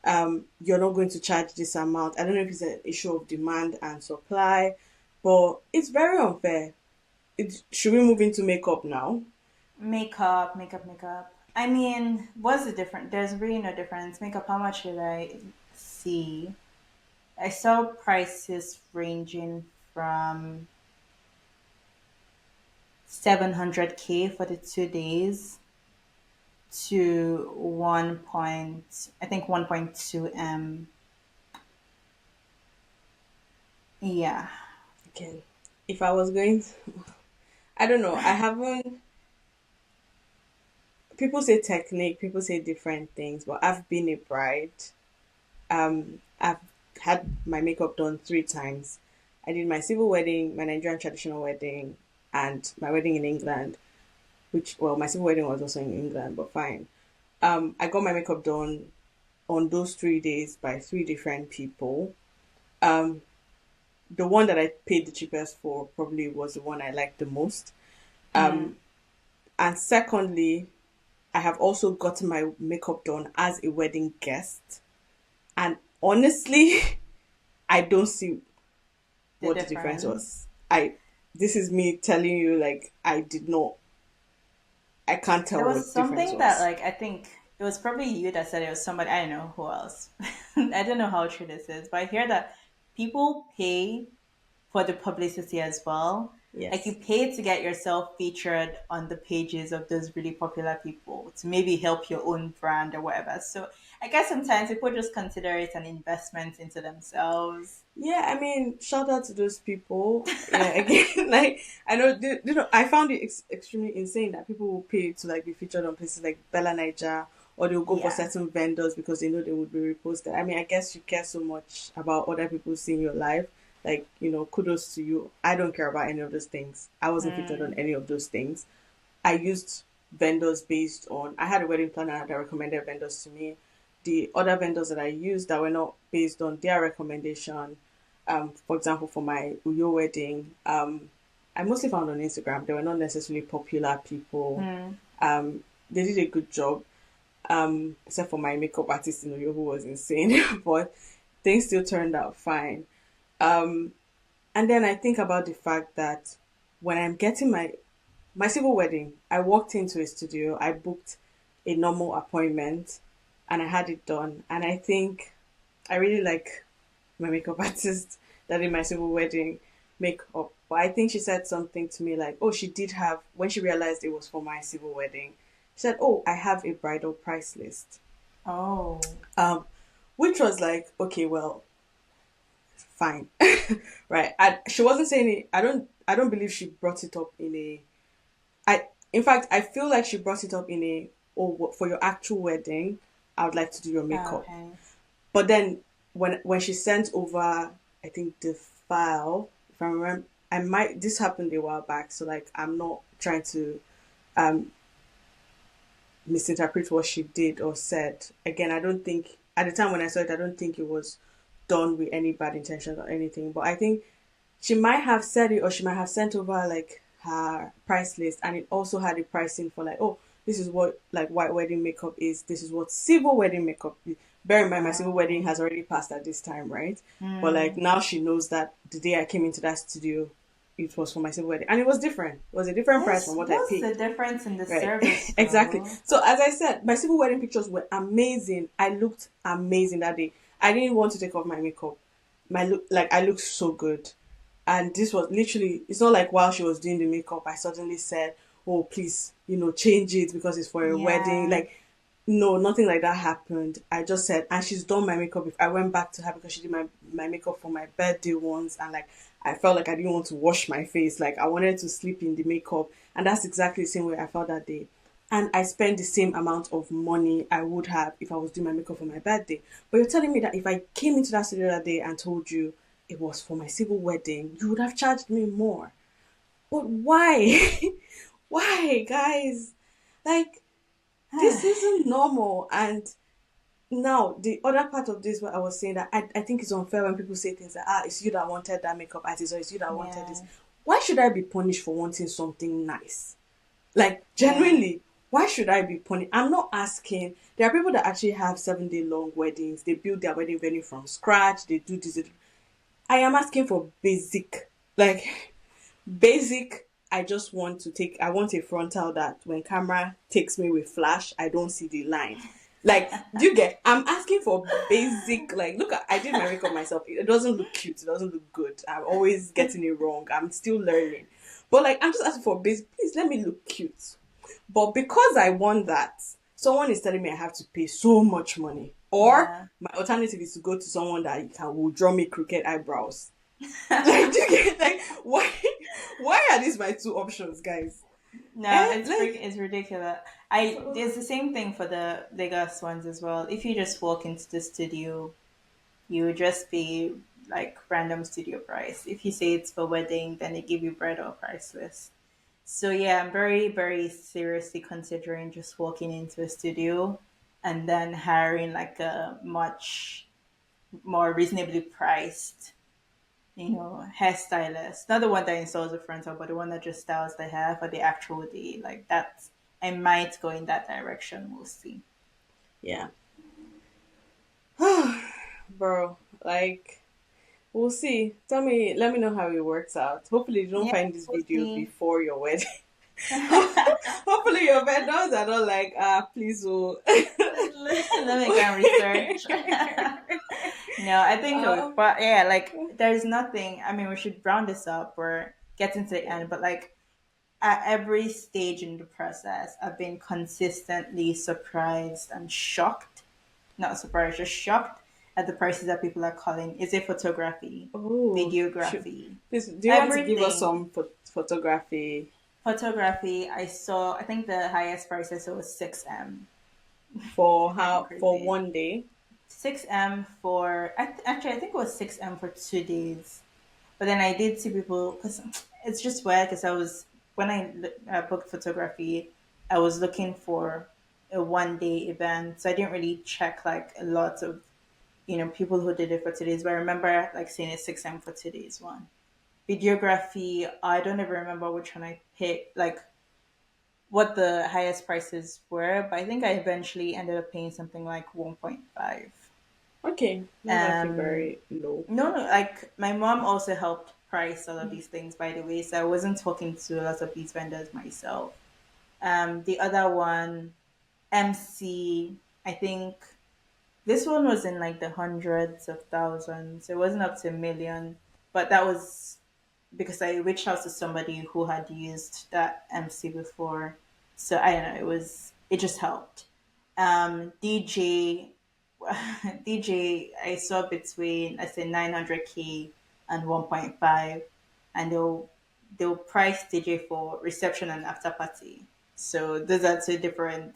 Speaker 1: you're not going to charge this amount. I don't know if it's an issue of demand and supply, but it's very unfair. Should we move into makeup now?
Speaker 2: Makeup. I mean, what's the difference? There's really no difference. Makeup, how much did I see? I saw prices ranging from 700K for the 2 days to I think 1.2 M. Yeah.
Speaker 1: Again, if I was going, I don't know. I haven't. People say technique. People say different things, but I've been a bride. I've had my makeup done 3 times. I did my civil wedding, my Nigerian traditional wedding, and my wedding in England. Which, well, my civil wedding was also in England, but fine. I got my makeup done on those 3 days by 3 different people. Um, the one that I paid the cheapest for probably was the one I liked the most.
Speaker 2: Mm.
Speaker 1: And secondly, I have also gotten my makeup done as a wedding guest. And honestly, I don't see
Speaker 2: The
Speaker 1: what the difference
Speaker 2: difference.
Speaker 1: was. This is me telling you, like, I can't tell
Speaker 2: There
Speaker 1: what
Speaker 2: was
Speaker 1: the difference
Speaker 2: something that,
Speaker 1: was.
Speaker 2: like, I think it was probably you that said it was somebody, I don't know who else. I don't know how true this is, but I hear that people pay for the publicity as well. Like you
Speaker 1: Yes.
Speaker 2: pay to get yourself featured on the pages of those really popular people to maybe help your own brand or whatever. So I guess sometimes people just consider it an investment into themselves.
Speaker 1: Yeah, I mean, shout out to those people. Yeah, again, like, I know, I found it extremely insane that people will pay to like be featured on places like Bella Niger, or they'll go for
Speaker 2: Yeah.
Speaker 1: certain vendors because they know they would be reposted. I mean, I guess you care so much about other people seeing your life. Like, kudos to you. I don't care about any of those things. I wasn't featured on
Speaker 2: Mm.
Speaker 1: any of those things. I used vendors based on, I had a wedding planner that recommended vendors to me. The other vendors that I used that were not based on their recommendation, for example, for my Uyo wedding, I mostly found on Instagram. They were not necessarily popular people.
Speaker 2: Mm.
Speaker 1: They did a good job, except for my makeup artist in Uyo who was insane, but things still turned out fine. Um, and then I think about the fact that when I'm getting my civil wedding, I walked into a studio, I booked a normal appointment, and I had it done. And I think I really like my makeup artist that did my civil wedding makeup. But I think she said something to me like, oh, she did have, when she realized it was for my civil wedding, she said, oh, I have a bridal price list.
Speaker 2: Oh.
Speaker 1: Um, which was like, okay, well, fine. Right. She wasn't saying it. I don't believe she brought it up in a, in fact, I feel like she brought it up in a "Oh, for your actual wedding, I would like to do your makeup."
Speaker 2: Okay.
Speaker 1: But then when she sent over, I think the file, if I remember, I might this happened a while back, so like I'm not trying to um misinterpret what she did or said. Again, I don't think at the time when I saw it, I don't think it was done with any bad intentions or anything. But I think she might have said it, or she might have sent over like her price list, and it also had a pricing for like, oh, this is what like white wedding makeup is, this is what civil wedding makeup is. Bear in mind my civil wedding has already passed at this time, right? But like
Speaker 2: Mm.
Speaker 1: now she knows that the day I came into that studio, it was for my civil wedding, and it was different. It was a different price from what I
Speaker 2: What's the
Speaker 1: paid.
Speaker 2: difference in the
Speaker 1: Right.
Speaker 2: service
Speaker 1: Exactly.
Speaker 2: though?
Speaker 1: So as I said, my civil wedding pictures were amazing. I looked amazing that day. I didn't want to take off my makeup. My look, like, I looked so good. And this was literally, it's not like while she was doing the makeup I suddenly said, "Oh, please, change it because it's for a wedding."
Speaker 2: Yeah.
Speaker 1: Like, no, nothing like that happened. I just said, and she's done my makeup. If I went back to her because she did my makeup for my birthday once, and like I felt like I didn't want to wash my face. Like I wanted to sleep in the makeup, and that's exactly the same way I felt that day. And I spent the same amount of money I would have if I was doing my makeup for my birthday. But you're telling me that if I came into that studio that day and told you it was for my civil wedding, you would have charged me more. But why? Why, guys? Like, this isn't normal. And now, the other part of this, where I was saying that I think it's unfair when people say things like, it's you that wanted that makeup artist, or it's you that wanted
Speaker 2: Yeah.
Speaker 1: this. Why should I be punished for wanting something nice? Like,
Speaker 2: Yeah.
Speaker 1: genuinely, why should I be punished? I'm not asking. There are people that actually have 7 day long weddings. They build their wedding venue from scratch. They do this. I am asking for basic, like basic. I want a frontal that when camera takes me with flash, I don't see the line. Like, do you get? I'm asking for basic. Like, look, I did my makeup myself. It doesn't look cute. It doesn't look good. I'm always getting it wrong. I'm still learning. But like, I'm just asking for basic. Please let me look cute. But because I want that, someone is telling me I have to pay so much money. Or
Speaker 2: Yeah.
Speaker 1: my alternative is to go to someone that will draw me crooked eyebrows. Like, do you get, like, why are these my two options, guys?
Speaker 2: No, it's
Speaker 1: Like,
Speaker 2: it's ridiculous. I
Speaker 1: so,
Speaker 2: There's the same thing for the Vegas ones as well. If you just walk into the studio, you would just be like random studio price. If you say it's for wedding, then they give you bread or price list. So yeah, I'm very, very seriously considering just walking into a studio and then hiring like a much more reasonably priced, hairstylist. Not the one that installs the frontal, but the one that just styles the hair for the actual day. Like that, I might go in that direction mostly.
Speaker 1: yeah. Bro, like, we'll see. Let me know how it works out. Hopefully, you don't
Speaker 2: Yeah,
Speaker 1: find this
Speaker 2: we'll
Speaker 1: video
Speaker 2: see.
Speaker 1: before your wedding. Hopefully, your vendors are not like, please, oh.
Speaker 2: Let me go and research. No, I think,
Speaker 1: um,
Speaker 2: but yeah, like there's nothing. I mean, we should round this up. We're getting to the end, but like at every stage in the process, I've been consistently surprised and shocked. Not surprised, just shocked at the prices that people are calling. Is it photography,
Speaker 1: oh,
Speaker 2: videography,
Speaker 1: please, do you want to give us
Speaker 2: everything?
Speaker 1: some photography
Speaker 2: Photography, I saw, I think the highest price I saw was 6M.
Speaker 1: for
Speaker 2: Freaking
Speaker 1: how for
Speaker 2: crazy.
Speaker 1: one day?
Speaker 2: 6M for, actually, I think it was 6M for 2 days. But then I did see people, because it's just weird, because when I booked photography, I was looking for a 1 day event. So I didn't really check like a lot of, people who did it for 2 days. But I remember like seeing a 6M for 2 days one. Videography, I don't ever remember which one I picked, like what the highest prices were, but I think I eventually ended up paying something like 1.5.
Speaker 1: Okay, that's actually
Speaker 2: Um,
Speaker 1: very low.
Speaker 2: no, like my mom also helped price all of these things, by the way, so I wasn't talking to a lot of these vendors myself. The other one, MC, I think this one was in like the hundreds of thousands. It wasn't up to a million, but that was because I reached out to somebody who had used that MC before. So I don't know, it just helped. DJ DJ I saw between, I say, 900K and 1.5, and they'll price DJ for reception and after party. So those are two different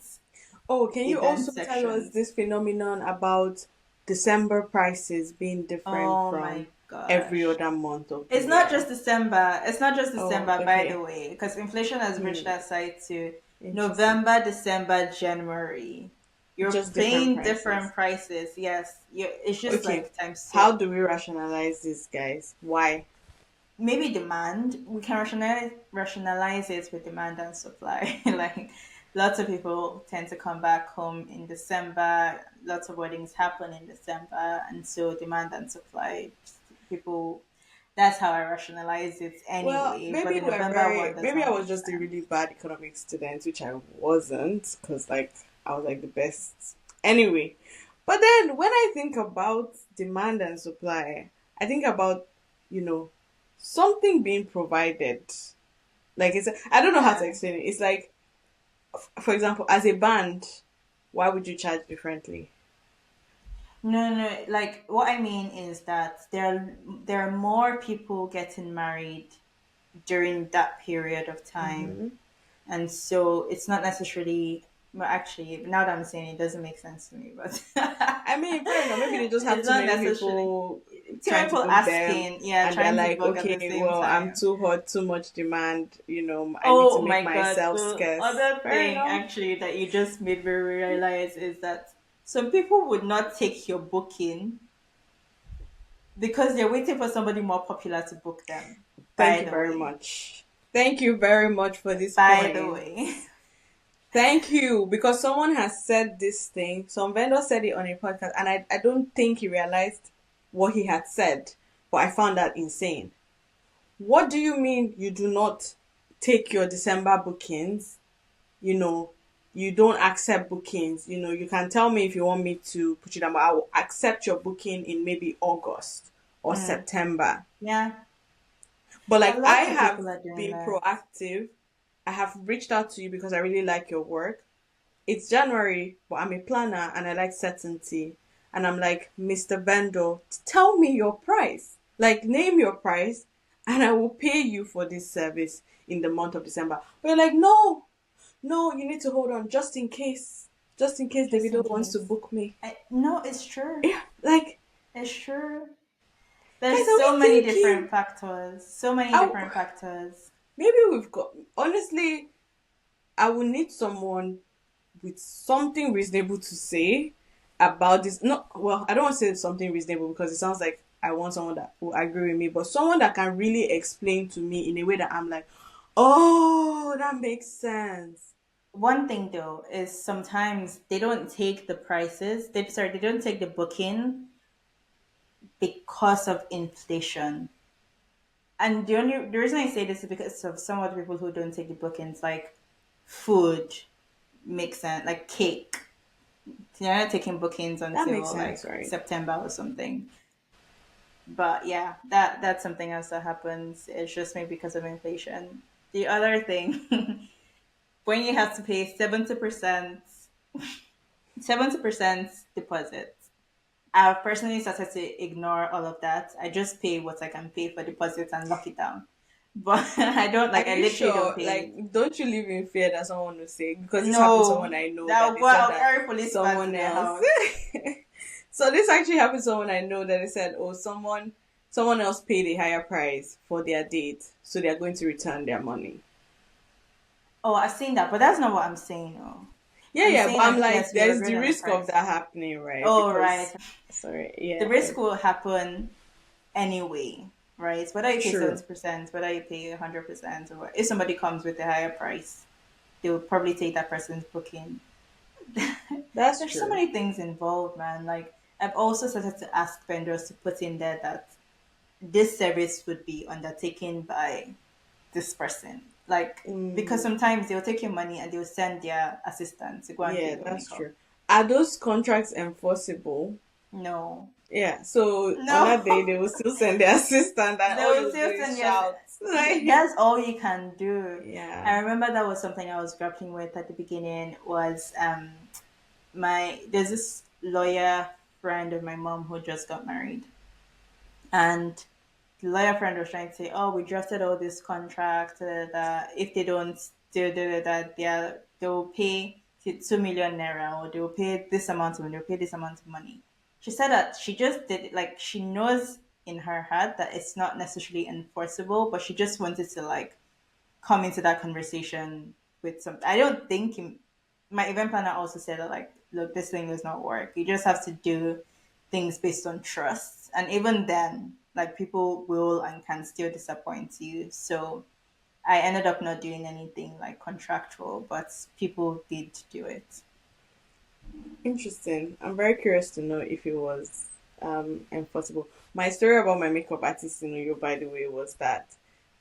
Speaker 1: Oh, can you
Speaker 2: event
Speaker 1: also tell us
Speaker 2: sections.
Speaker 1: this phenomenon about December prices being different
Speaker 2: Oh my
Speaker 1: from every
Speaker 2: gosh.
Speaker 1: other month of the
Speaker 2: It's not
Speaker 1: year?
Speaker 2: just December. It's not just
Speaker 1: Oh,
Speaker 2: December, by the
Speaker 1: okay.
Speaker 2: way, because inflation has reached
Speaker 1: Hmm,
Speaker 2: that side to
Speaker 1: interesting.
Speaker 2: November, December, January. You're
Speaker 1: Just different
Speaker 2: paying
Speaker 1: prices.
Speaker 2: different prices. Yes, it's just
Speaker 1: Okay.
Speaker 2: like times two.
Speaker 1: How do we rationalize this, guys? Why?
Speaker 2: Maybe demand. We can rationalize it with demand and supply. Like lots of people tend to come back home in December. Lots of weddings happen in December, and so demand and supply. People. That's how I rationalize it
Speaker 1: Well,
Speaker 2: anyway. But the November one
Speaker 1: maybe
Speaker 2: doesn't
Speaker 1: I
Speaker 2: make
Speaker 1: was just a
Speaker 2: sense.
Speaker 1: really bad economic student, which I wasn't, because like I was like the best. Anyway, but then when I think about demand and supply, I think about, you know, something being provided. Like I don't know how to
Speaker 2: Yeah.
Speaker 1: explain it. It's like, for example, as a band, why would you charge differently?
Speaker 2: No, no. Like what I mean is that there are more people getting married during that period of time.
Speaker 1: Mm-hmm.
Speaker 2: And so it's not necessarily, well, actually, now that I'm saying it, it doesn't make sense to me, but
Speaker 1: I mean, fair enough. Maybe they just have
Speaker 2: it's
Speaker 1: too
Speaker 2: not
Speaker 1: many
Speaker 2: necessarily
Speaker 1: people
Speaker 2: two
Speaker 1: trying to
Speaker 2: people
Speaker 1: book them,
Speaker 2: asking, yeah,
Speaker 1: and they're
Speaker 2: trying to
Speaker 1: like,
Speaker 2: book at the
Speaker 1: okay,
Speaker 2: same
Speaker 1: well, I'm
Speaker 2: time.
Speaker 1: too hot, too much demand. I need to
Speaker 2: Oh
Speaker 1: make
Speaker 2: my God.
Speaker 1: myself
Speaker 2: The
Speaker 1: scarce.
Speaker 2: other
Speaker 1: Fair
Speaker 2: thing,
Speaker 1: enough.
Speaker 2: actually, that you just made me realize is that some people would not take your booking because they're waiting for somebody more popular to book them,
Speaker 1: Thank
Speaker 2: by
Speaker 1: you
Speaker 2: the
Speaker 1: very
Speaker 2: way.
Speaker 1: much. Thank you very much for this
Speaker 2: By the
Speaker 1: point.
Speaker 2: way.
Speaker 1: Thank you, because someone has said this thing. Some vendor said it on a podcast, and I don't think he realized what he had said, but I found that insane. What do you mean you do not take your December bookings? you know, you don't accept bookings. You can tell me if you want me to put you down, but I will accept your booking in maybe August or
Speaker 2: Mm,
Speaker 1: September.
Speaker 2: yeah,
Speaker 1: But
Speaker 2: a
Speaker 1: like I
Speaker 2: lot of
Speaker 1: have
Speaker 2: people are doing
Speaker 1: been
Speaker 2: that.
Speaker 1: proactive. I have reached out to you because I really like your work. It's January, but I'm a planner and I like certainty. And I'm like, Mr. Vendor, tell me your price. Like, name your price, and I will pay you for this service in the month of December. But you're like, no, no, you need to hold on just in case
Speaker 2: Just in
Speaker 1: Davido wants to
Speaker 2: case.
Speaker 1: book me.
Speaker 2: No, it's true.
Speaker 1: Yeah, like,
Speaker 2: It's true.
Speaker 1: guys,
Speaker 2: There's
Speaker 1: are
Speaker 2: so
Speaker 1: we
Speaker 2: many different
Speaker 1: thinking?
Speaker 2: factors. So many
Speaker 1: I,
Speaker 2: different factors.
Speaker 1: maybe we've got, honestly, I will need someone with something reasonable to say about this. No, well, I don't want to say something reasonable because it sounds like I want someone that will agree with me, but someone that can really explain to me in a way that I'm like, oh, that makes sense.
Speaker 2: One thing though is sometimes they don't take the prices. They don't take the booking because of inflation. And the reason I say this is because of some of the people who don't take the bookings, like food makes sense, like cake. They're not taking bookings
Speaker 1: That makes
Speaker 2: until
Speaker 1: sense,
Speaker 2: like
Speaker 1: right?
Speaker 2: September or something. But yeah, that's something else that happens. It's just maybe because of inflation. The other thing, when you have to pay 70% deposit. I've personally started to ignore all of that. I just pay what I can pay for deposit and lock it down. But I don't
Speaker 1: Are
Speaker 2: like. I
Speaker 1: you
Speaker 2: literally don't
Speaker 1: sure?
Speaker 2: pay.
Speaker 1: Like, don't you live in fear that someone will say? Because this happened to someone
Speaker 2: No,
Speaker 1: I know
Speaker 2: that
Speaker 1: that
Speaker 2: will
Speaker 1: they
Speaker 2: go
Speaker 1: said
Speaker 2: out.
Speaker 1: that
Speaker 2: Carry policeman to
Speaker 1: someone
Speaker 2: their
Speaker 1: else.
Speaker 2: house.
Speaker 1: So this actually happened to someone I know that they said, oh, someone else paid a higher price for their date, so they are going to return their money.
Speaker 2: Oh, I've seen that, but that's not what I'm saying. No,
Speaker 1: Yeah,
Speaker 2: I'm
Speaker 1: yeah, but
Speaker 2: saying
Speaker 1: I'm
Speaker 2: that
Speaker 1: like,
Speaker 2: yes, we
Speaker 1: there's
Speaker 2: agreed
Speaker 1: the
Speaker 2: on the
Speaker 1: risk of
Speaker 2: price.
Speaker 1: that happening, right?
Speaker 2: Oh, right.
Speaker 1: Because, sorry,
Speaker 2: The
Speaker 1: yeah,
Speaker 2: risk will happen anyway, right? Whether you pay
Speaker 1: true.
Speaker 2: 70%, whether you pay 100%, or if somebody comes with a higher price, they will probably take that person's booking.
Speaker 1: That's
Speaker 2: There's so
Speaker 1: true.
Speaker 2: many things involved, man. Like I've also started to ask vendors to put in there that this service would be undertaken by this person. Like because
Speaker 1: Mm,
Speaker 2: sometimes they'll take your money and they'll send their assistant to go and do
Speaker 1: yeah,
Speaker 2: your
Speaker 1: that's
Speaker 2: makeup.
Speaker 1: true. Are those contracts enforceable?
Speaker 2: No.
Speaker 1: Yeah, so on
Speaker 2: No.
Speaker 1: that day they will still send their assistant, and
Speaker 2: They
Speaker 1: all
Speaker 2: will
Speaker 1: you do
Speaker 2: still
Speaker 1: is
Speaker 2: send yes.
Speaker 1: shout. Like,
Speaker 2: That's all you can do.
Speaker 1: yeah.
Speaker 2: I remember that was something I was grappling with at the beginning was my there's this lawyer friend of my mom who just got married, and the lawyer friend was trying to say, "Oh, we drafted all this contract. If they don't do that, they'll pay 2 million naira, or they'll pay this amount of money, they'll pay this amount of money. She said that she just did it, like she knows in her heart that it's not necessarily enforceable, but she just wanted to like come into that conversation with some. I don't think my event planner also said that like, look, this thing does not work. You just have to do things based on trust, and even then, like people will and can still disappoint you. So I ended up not doing anything like contractual, but people did do it.
Speaker 1: Interesting. I'm very curious to know if it was enforceable. My story about my makeup artist in New York, by the way, was that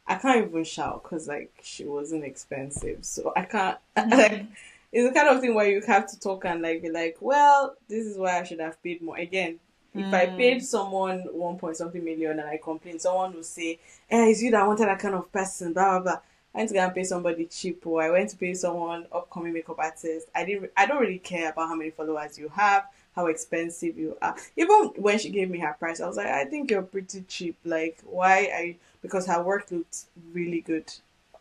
Speaker 1: I can't even shout because like she wasn't expensive, so I can't like. It's the kind of thing where you have to talk and like be like, well, this is why I should have paid more. Again, if I paid
Speaker 2: Mm,
Speaker 1: someone 1 point something million and I complain, someone will say, "Eh, it's you that wanted that kind of person." Blah blah blah. I went to go and pay somebody cheap, or I went to pay someone upcoming makeup artist. I didn't. I don't really care about how many followers you have, how expensive you are. Even when she gave me her price, I was like, I think you're pretty cheap. Like, why are you? Because her work looked really good,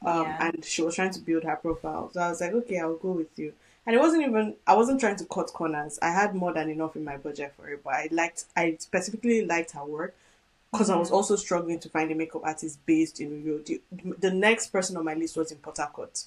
Speaker 2: yeah.
Speaker 1: and she was trying to build her profile. So I was like, okay, I'll go with you. And it wasn't even. I wasn't trying to cut corners. I had more than enough in my budget for it. But I liked. I specifically liked her work because I was
Speaker 2: Mm-hmm.
Speaker 1: also struggling to find a makeup artist based in New York. The next person on my list was in Port Harcourt,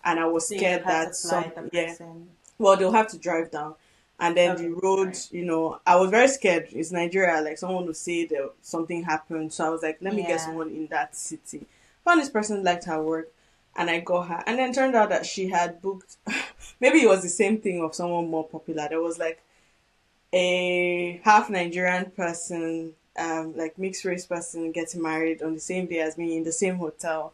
Speaker 1: and I was
Speaker 2: So you
Speaker 1: scared
Speaker 2: have to
Speaker 1: that
Speaker 2: fly
Speaker 1: some
Speaker 2: the
Speaker 1: yeah,
Speaker 2: person.
Speaker 1: well they'll have to drive down, and then the
Speaker 2: Okay,
Speaker 1: road,
Speaker 2: right.
Speaker 1: I was very scared. It's Nigeria, like someone would say that something happened, so I was like, let me get
Speaker 2: Yeah.
Speaker 1: someone in that city. Found this person liked her work, and I got her, and then turned out that she had booked. Maybe it was the same thing of someone more popular. There was like a half Nigerian person, like mixed race person, getting married on the same day as me in the same hotel.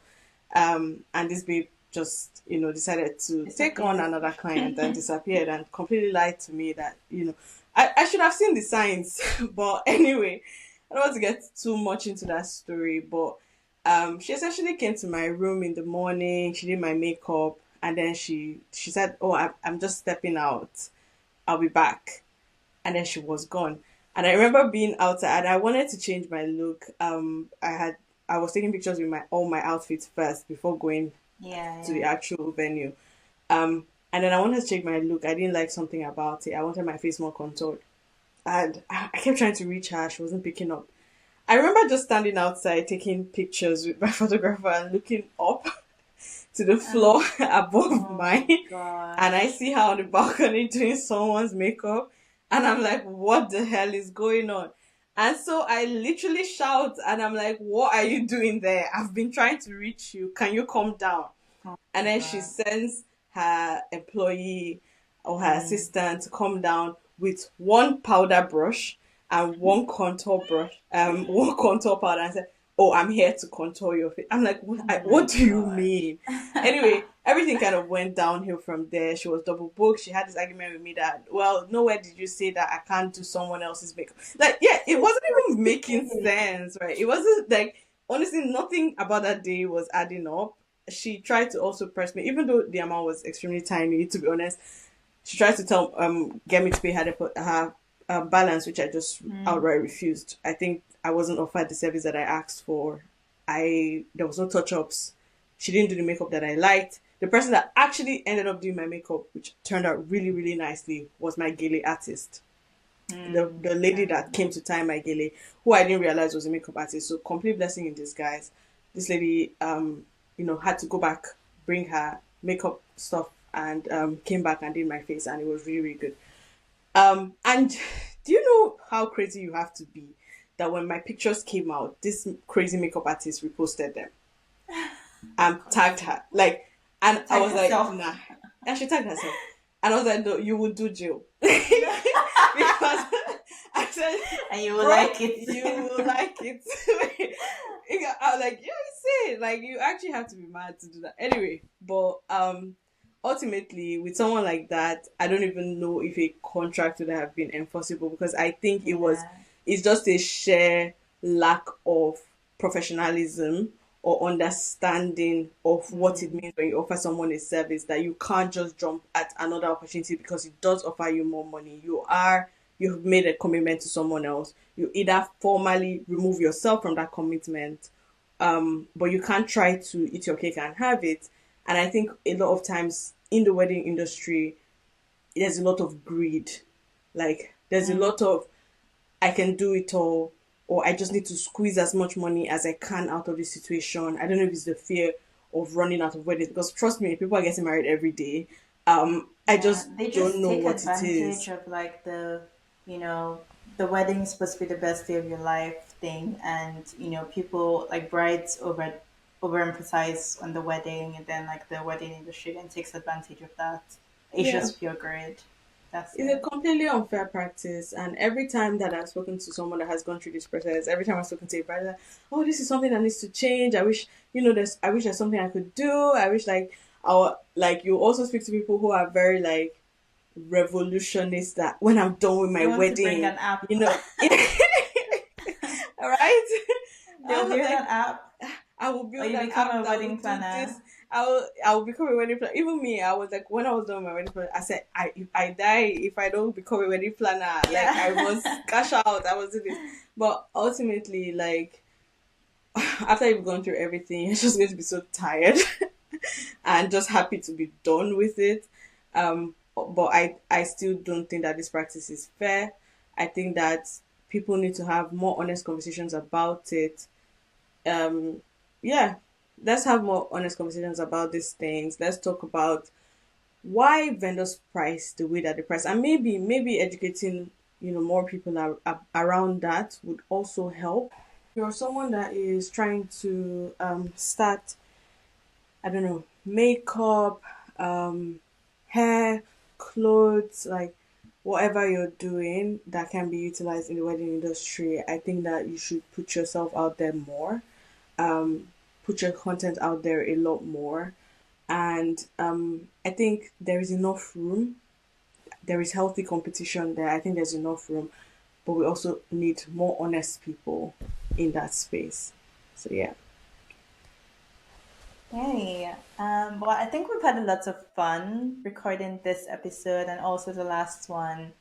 Speaker 1: And this babe just, decided to take on
Speaker 2: Disappeared.
Speaker 1: another client and disappeared and completely lied to me that, I should have seen the signs. But anyway, I don't want to get too much into that story, but she essentially came to my room in the morning. She did my makeup, and then she said, "Oh, I'm just stepping out. I'll be back." And then she was gone. And I remember being outside and I wanted to change my look. I was taking pictures with my all my outfits first before going
Speaker 2: Yeah,
Speaker 1: to the
Speaker 2: yeah.
Speaker 1: actual venue. And then I wanted to change my look. I didn't like something about it. I wanted my face more contoured. And I kept trying to reach her. She wasn't picking up. I remember just standing outside taking pictures with my photographer and looking up to the
Speaker 2: And
Speaker 1: floor above
Speaker 2: oh my
Speaker 1: mine, and I
Speaker 2: gosh.
Speaker 1: see her on the balcony doing someone's makeup, and I'm like, what the hell is going on? And so I literally shout, and I'm like, what are you doing there? I've been trying to reach you. Can you come down?
Speaker 2: Oh
Speaker 1: And
Speaker 2: my
Speaker 1: then she
Speaker 2: god.
Speaker 1: sends her employee or her
Speaker 2: Mm.
Speaker 1: assistant to come down with one powder brush and one contour powder, and said, "Oh, I'm here to contour your face." I'm like, "What?
Speaker 2: Oh
Speaker 1: What
Speaker 2: my
Speaker 1: do you
Speaker 2: gosh.
Speaker 1: mean?" Anyway, everything kind of went downhill from there. She was double booked. She had this argument with me that, well, nowhere did you say that I can't do someone else's makeup? Like, yeah, it wasn't even making sense, right? It wasn't like, honestly, nothing about that day was adding up. She tried to also press me, even though the amount was extremely tiny, to be honest. She tried to get me to pay her balance, which I just
Speaker 2: Mm.
Speaker 1: outright refused. I think I wasn't offered the service that I asked for. There was no touch ups. She didn't do the makeup that I liked. The person that actually ended up doing my makeup, which turned out really, really nicely, was my gele artist. The
Speaker 2: Mm.
Speaker 1: lady that
Speaker 2: Um,
Speaker 1: came to tie my gele, who I didn't realize was a makeup artist. So complete blessing in disguise. This lady, had to go back, bring her makeup stuff, and came back and did my face, and it was really, really good. And do you know how crazy you have to be that when my pictures came out, this crazy makeup artist reposted them and tagged her, like, and I
Speaker 2: Tag
Speaker 1: was like,
Speaker 2: herself.
Speaker 1: nah, and she tagged herself, and I was like, no, you will do jail. Because I said,
Speaker 2: And you will
Speaker 1: bro,
Speaker 2: like it.
Speaker 1: you will like it. I was like, yeah, you say, like, you actually have to be mad to do that. Anyway, but ultimately, with someone like that, I don't even know if a contract would have been enforceable, because I think
Speaker 2: Yeah.
Speaker 1: it's just a sheer lack of professionalism or understanding of what it
Speaker 2: Mm.
Speaker 1: means when you offer someone a service, that you can't just jump at another opportunity because it does offer you more money. You've made a commitment to someone else. You either formally remove yourself from that commitment, but you can't try to eat your cake and have it. And I think a lot of times in the wedding industry, there's a lot of greed. Like there's a lot of I can do it all, or I just need to squeeze as much money as I can out of this situation. I don't know if it's the fear of running out of weddings, because trust me, people are getting married every day. I
Speaker 2: Yeah,
Speaker 1: just
Speaker 2: they
Speaker 1: don't
Speaker 2: just
Speaker 1: know
Speaker 2: take
Speaker 1: what it
Speaker 2: advantage
Speaker 1: is.
Speaker 2: of like you know, the wedding's supposed to be the best day of your life thing, and people like brides overemphasize on the wedding, and then like the wedding industry then takes advantage of that. It's
Speaker 1: Yeah,
Speaker 2: just pure greed. That's
Speaker 1: it's a
Speaker 2: it.
Speaker 1: completely unfair practice. And every time that I've spoken to someone that has gone through this process, every time I've spoken to a brother, like, oh, this is something that needs to change. I wish, I wish there's something I could do. I wish like our like you also speak to people who are very like revolutionists that when I'm done with
Speaker 2: They
Speaker 1: my
Speaker 2: want to bring
Speaker 1: wedding,
Speaker 2: an app.
Speaker 1: you know, all right. I
Speaker 2: They'll
Speaker 1: was
Speaker 2: build
Speaker 1: like,
Speaker 2: an app,
Speaker 1: I will
Speaker 2: or
Speaker 1: build
Speaker 2: you
Speaker 1: an
Speaker 2: become
Speaker 1: app
Speaker 2: a
Speaker 1: that will
Speaker 2: wedding
Speaker 1: do this.
Speaker 2: planner.
Speaker 1: I will become a wedding planner. Even me, I was like, when I was done with my wedding planner, I said, if I die, if I don't become a wedding planner, like I was
Speaker 2: Yeah.
Speaker 1: cash out, I was doing this. But ultimately, like after you've gone through everything, you're just going to be so tired and just happy to be done with it. But I still don't think that this practice is fair. I think that people need to have more honest conversations about it. um yeah, let's have more honest conversations about these things. Let's talk about why vendors price the way that they price, and maybe educating more people around that would also help. If you're someone that is trying to start, I don't know, makeup, hair, clothes, like whatever you're doing that can be utilized in the wedding industry, I think that you should put yourself out there more. um, Put your content out there a lot more. And I think there is enough room. There is healthy competition there. I think there's enough room, but we also need more honest people in that space. So yeah.
Speaker 2: Hey, well, I think we've had a lot of fun recording this episode and also the last one.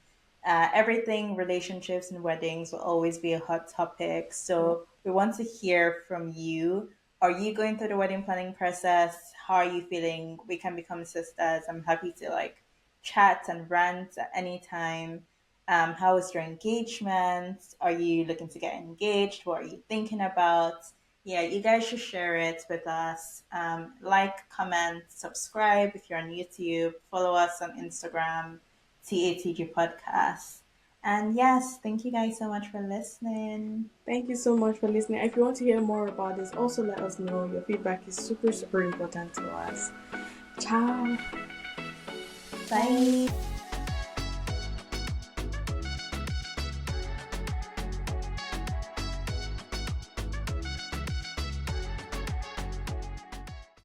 Speaker 2: Everything, relationships and weddings will always be a hot topic. So we want to hear from you. Are you going through the wedding planning process? How are you feeling? We can become sisters. I'm happy to like chat and rant at any time. How was your engagement? Are you looking to get engaged? What are you thinking about? Yeah, you guys should share it with us. Like, comment, subscribe if you're on YouTube. Follow us on Instagram, TATG Podcast. And yes, thank you guys so much for listening.
Speaker 1: Thank you so much for listening. If you want to hear more about this, also let us know. Your feedback is super, super important to us. Ciao.
Speaker 2: Bye.